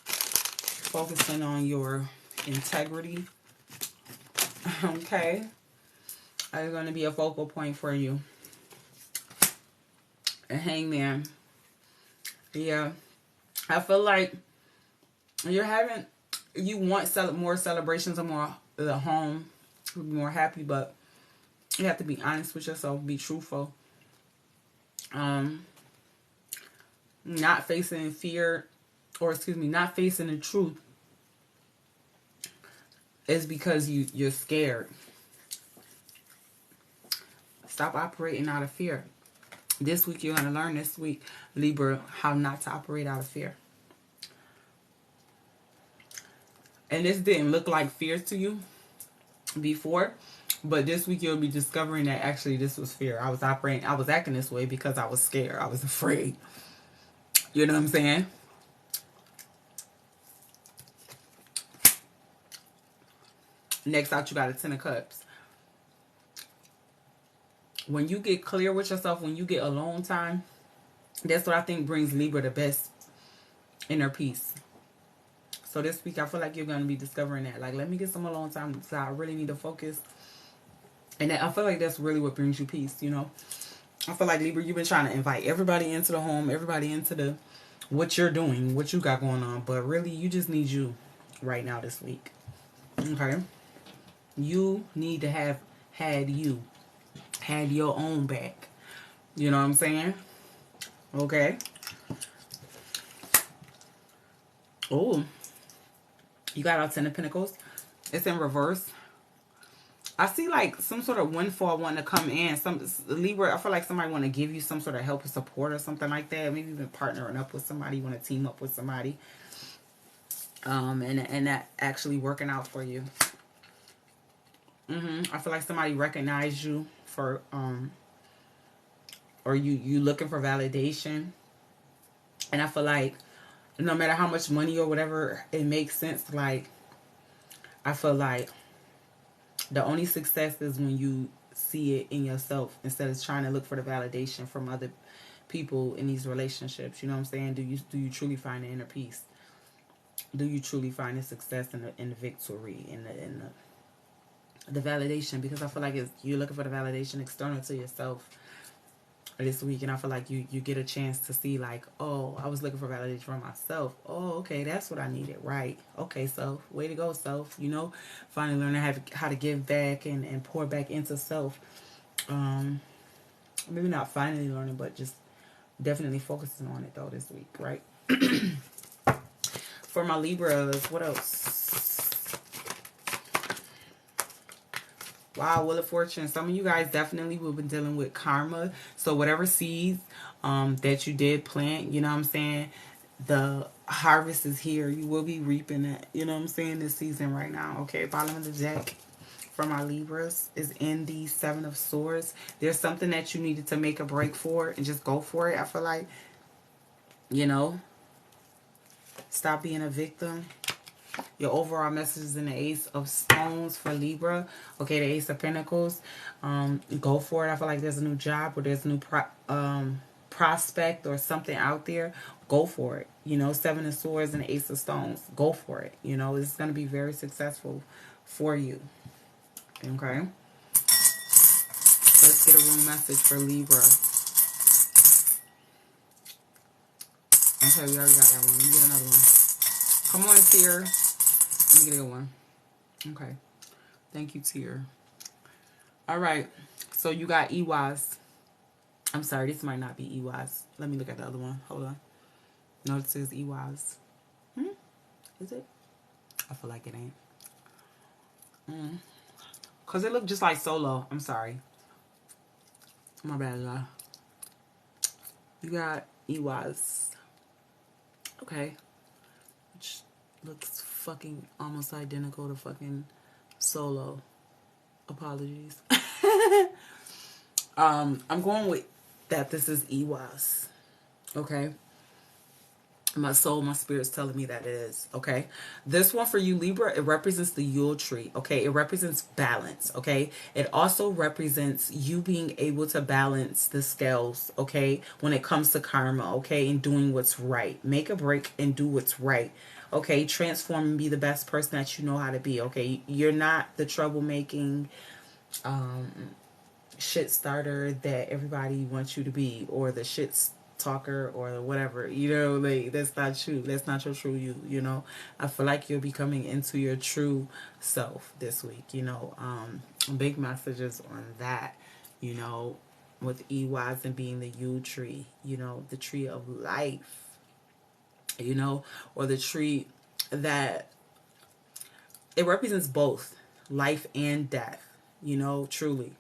focusing on your integrity, okay, is going to be a focal point for you. A Hangman. Yeah, I feel like you want more celebrations and more the home, be more happy, but you have to be honest with yourself, be truthful. Not facing fear, or excuse me, not facing the truth is because you're scared. Stop operating out of fear. This week, you're going to learn this week, Libra, how not to operate out of fear. And this didn't look like fear to you before, but this week you'll be discovering that actually this was fear. I was acting this way because I was scared. I was afraid. You know what I'm saying? Next out, you got a Ten of Cups. When you get clear with yourself, when you get alone time, that's what I think brings Libra the best inner peace. So this week, I feel like you're going to be discovering that. Like, let me get some alone time because I really need to focus. And I feel like that's really what brings you peace, you know. I feel like, Libra, you've been trying to invite everybody into the home, everybody into what you're doing, what you got going on. But really, you just need you right now this week. Okay? You need to have had your own back. You know what I'm saying? Okay? Oh, you got our Ten of Pentacles. It's in reverse. I see like some sort of windfall wanting to come in. Some Libra, I feel like somebody want to give you some sort of help or support or something like that. Maybe you've been partnering up with somebody, you want to team up with somebody. And that actually working out for you. I feel like somebody recognized you for or you looking for validation. And I feel like no matter how much money or whatever, it makes sense. Like, I feel like the only success is when you see it in yourself instead of trying to look for the validation from other people in these relationships. You know what I'm saying? Do you truly find the inner peace? Do you truly find the success in the victory, in the validation? Because I feel like you're looking for the validation external to yourself this week, and I feel like you get a chance to see like, oh, I was looking for validation for myself. Oh, okay, that's what I needed, right? Okay, self, way to go, self. You know, finally learning how to give back and pour back into self. Maybe not finally learning, but just definitely focusing on it though this week, right? For my Libras, what else? Wow, Wheel of Fortune. Some of you guys definitely will be dealing with karma. So whatever seeds that you did plant, you know what I'm saying, the harvest is here. You will be reaping it, you know what I'm saying, this season right now. Okay, bottom of the deck for my Libras is in the Seven of Swords. There's something that you needed to make a break for and just go for it. I feel like, you know, stop being a victim. Your overall message is in the Ace of Stones for Libra. Okay, the Ace of Pentacles. Go for it. I feel like there's a new job or there's a new prospect or something out there. Go for it. You know, Seven of Swords and the Ace of Stones. Go for it. You know, it's going to be very successful for you. Okay. Let's get a room message for Libra. Okay, we already got that one. Let me get another one. Come on, Seer. Let me get a good one. Okay. Thank you, Tier. All right. So you got EYs. I'm sorry. This might not be EYs. Let me look at the other one. Hold on. No, it says EYs. Is it? I feel like it ain't. Because it looked just like Solo. I'm sorry. My bad, y'all. You got EYs. Okay. Which looks fucking almost identical to fucking Solo. Apologies. I'm going with that this is EYs. Okay. My soul, my spirit's telling me that it is. Okay. This one for you, Libra, it represents the Yule tree. Okay. It represents balance. Okay. It also represents you being able to balance the scales. Okay. When it comes to karma. Okay. And doing what's right. Make a break and do what's right. Okay. Transform and be the best person that you know how to be. Okay. You're not the troublemaking, shit starter that everybody wants you to be, or the shit talker or whatever, you know, like that's not you. That's not your true you know. I feel like you'll be coming into your true self this week, you know. Big messages on that, you know, with EYs and being the Yule tree, you know, the tree of life, you know, or the tree that it represents both life and death, you know, truly.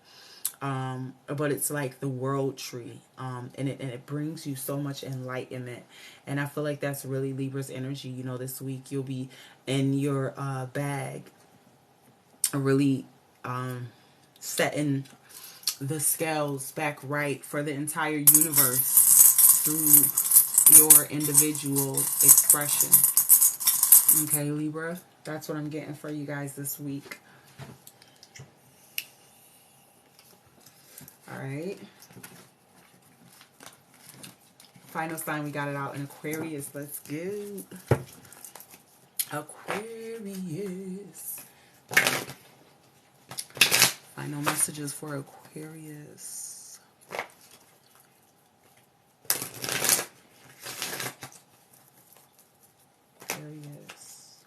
But it's like the world tree, and it brings you so much enlightenment, and I feel like that's really Libra's energy. You know, this week you'll be in your bag, really setting the scales back right for the entire universe through your individual expression. Okay, Libra, that's what I'm getting for you guys this week. All right. Final sign, we got it out in Aquarius. Let's go. Aquarius. Final messages for Aquarius. Aquarius.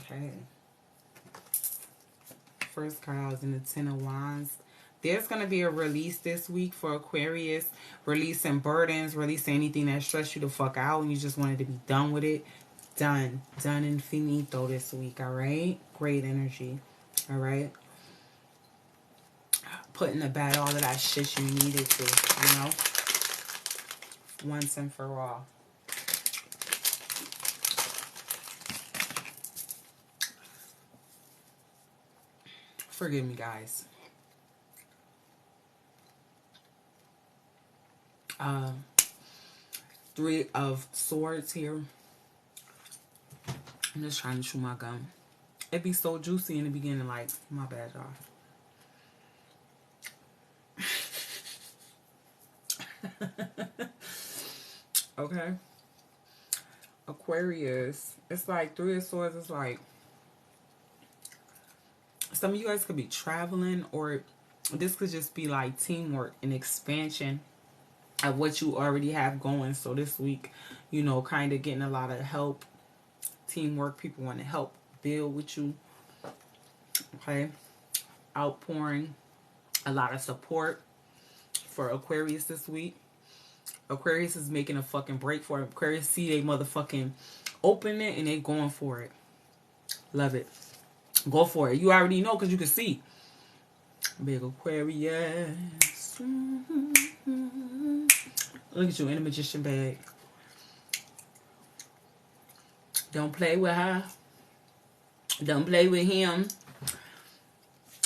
Okay. First card is in the Ten of Wands. There's going to be a release this week for Aquarius. Releasing burdens, releasing anything that stressed you the fuck out and you just wanted to be done with it. Done. Done and finito this week, all right? Great energy, all right? Putting to bed all of that shit you needed to, you know? Once and for all. Forgive me, guys. Three of Swords here. I'm just trying to chew my gum. It'd be so juicy in the beginning, like, my bad, y'all. Okay. Aquarius. It's like Three of Swords. It's like some of you guys could be traveling, or this could just be like teamwork and expansion of what you already have going. So this week, you know, kind of getting a lot of help, teamwork. People want to help build with you. Okay. Outpouring a lot of support for Aquarius this week. Aquarius is making a fucking break for it. Aquarius see they motherfucking open it and they going for it. Love it. Go for it. You already know because you can see. Big Aquarius. Look at you in a magician bag. Don't play with her. Don't play with him.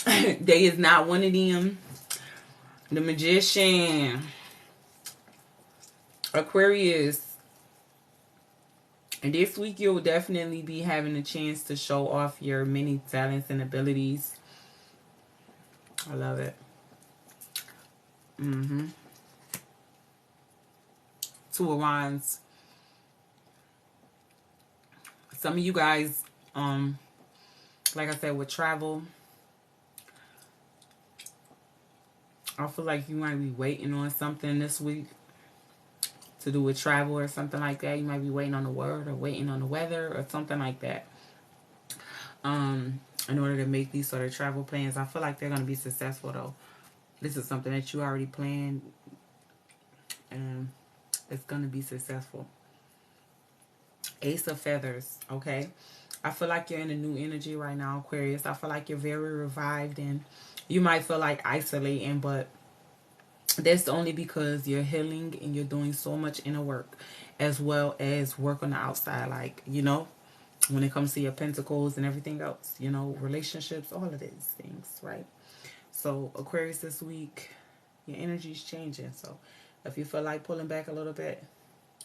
They is not one of them. The magician. Aquarius. And this week you'll definitely be having a chance to show off your many talents and abilities. I love it. Two of Wands. Some of you guys, like I said, with travel, I feel like you might be waiting on something this week to do with travel or something like that. You might be waiting on the word or waiting on the weather or something like that. In order to make these sort of travel plans, I feel like they're going to be successful though. This is something that you already planned, and it's going to be successful. Ace of Feathers, okay? I feel like you're in a new energy right now, Aquarius. I feel like you're very revived, and you might feel like isolating, but that's only because you're healing and you're doing so much inner work as well as work on the outside. Like, you know, when it comes to your pentacles and everything else, you know, relationships, all of these things, right? So Aquarius this week, your energy is changing. So if you feel like pulling back a little bit,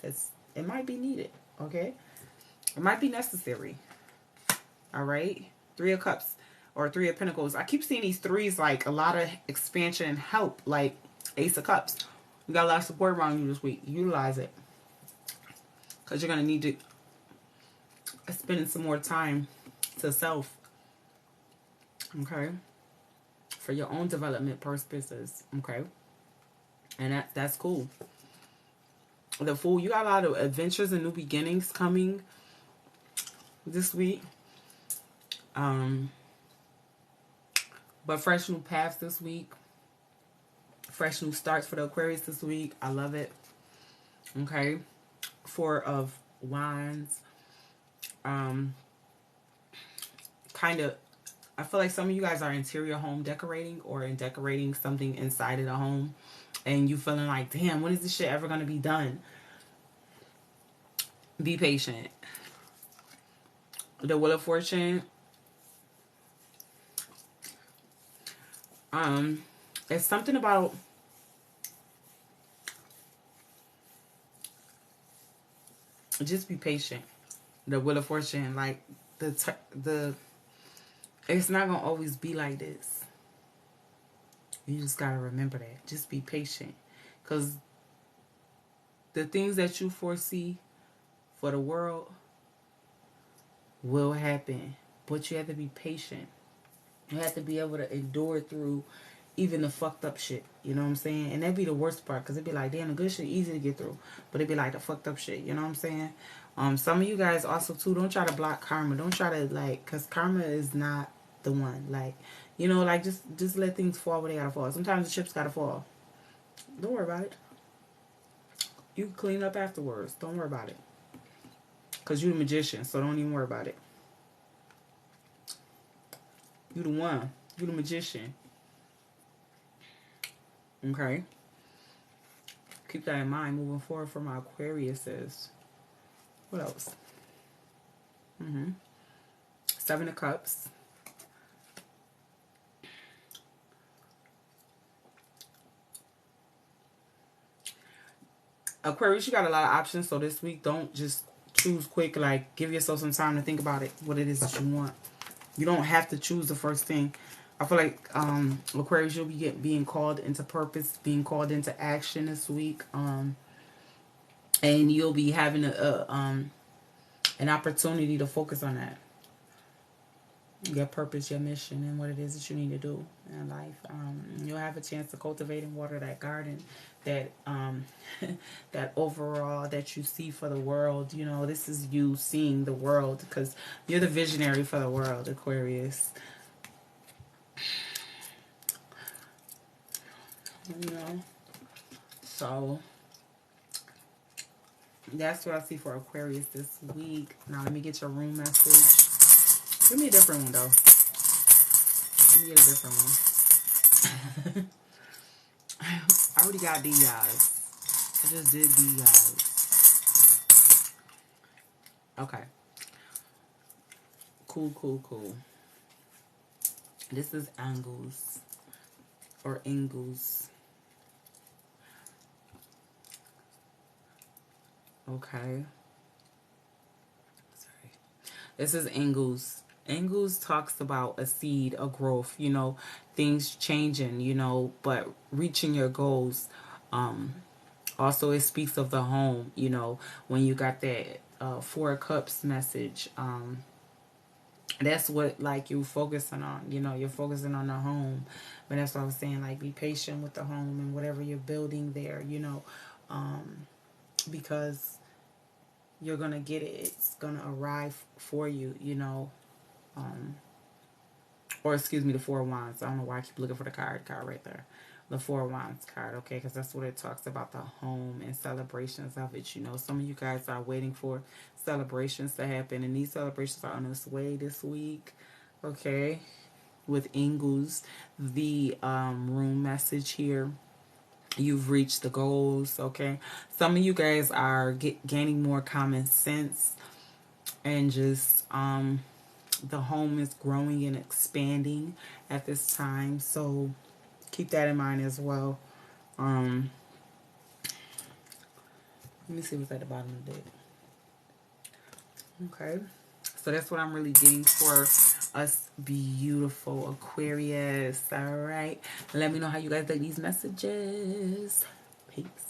it might be needed, okay? It might be necessary, all right? Three of Cups or Three of Pentacles. I keep seeing these threes like a lot of expansion and help, like Ace of Cups. You got a lot of support around you this week. Utilize it. Because you're going to need to spend some more time to self. Okay? For your own development purposes. Okay? And that's cool. The Fool. You got a lot of adventures and new beginnings coming this week. But fresh new paths this week. Fresh new starts for the Aquarius this week. I love it. Okay. Four of Wands. Kind of, I feel like some of you guys are interior home decorating or in decorating something inside of the home. And you feeling like, damn, when is this shit ever going to be done? Be patient. The Wheel of Fortune. It's something about just be patient. The Wheel of Fortune, like the it's not gonna always be like this. You just gotta remember that. Just be patient, because the things that you foresee for the world will happen, but you have to be patient. You have to be able to endure through even the fucked up shit. You know what I'm saying? And that'd be the worst part, because it'd be like, damn, the good shit easy to get through, but it'd be like the fucked up shit. You know what I'm saying? Some of you guys also too, don't try to block karma. Don't try to, like, because karma is not the one. Like, you know, like, just let things fall where they gotta fall. Sometimes the chips gotta fall. Don't worry about it. You can clean up afterwards. Don't worry about it, because you're the magician, so don't even worry about it. You the one. You the magician. Okay? Keep that in mind moving forward for my Aquariuses. What else? Seven of Cups. Aquarius, you got a lot of options, so this week don't just choose quick. Like, give yourself some time to think about it, what it is that you want. You don't have to choose the first thing. I feel like Aquarius, you'll be being called into purpose, being called into action this week, and you'll be having an opportunity to focus on that. Your purpose, your mission, and what it is that you need to do in life. You'll have a chance to cultivate and water that garden, that that overall that you see for the world. You know, this is you seeing the world, because you're the visionary for the world, Aquarius. You know, so that's what I see for Aquarius this week. Now let me get your room message. Give me a different one, though. Let me get a different one. I already got these guys. I just did these guys. Okay. Cool. This is Angles. Or Ingles. Okay. Sorry. This is Ingles. Ingles talks about a seed, a growth, you know, things changing, you know, but reaching your goals. Also, it speaks of the home, you know, when you got that Four of Cups message. That's what, like, you're focusing on, you know, you're focusing on the home. But that's what I was saying, like, be patient with the home and whatever you're building there, you know, because you're going to get it. It's going to arrive for you, you know. Or excuse me, the Four of Wands. I don't know why I keep looking for the card right there. The Four of Wands card, okay? Because that's what it talks about, the home and celebrations of it. You know, some of you guys are waiting for celebrations to happen, and these celebrations are on its way this week, okay? With Ingles, the room message here. You've reached the goals, okay? Some of you guys are gaining more common sense, and just the home is growing and expanding at this time, so keep that in mind as well. Let me see what's at the bottom of the deck. Okay, so that's what I'm really getting for us beautiful Aquarius. All right, let me know how you guys like these messages. Peace.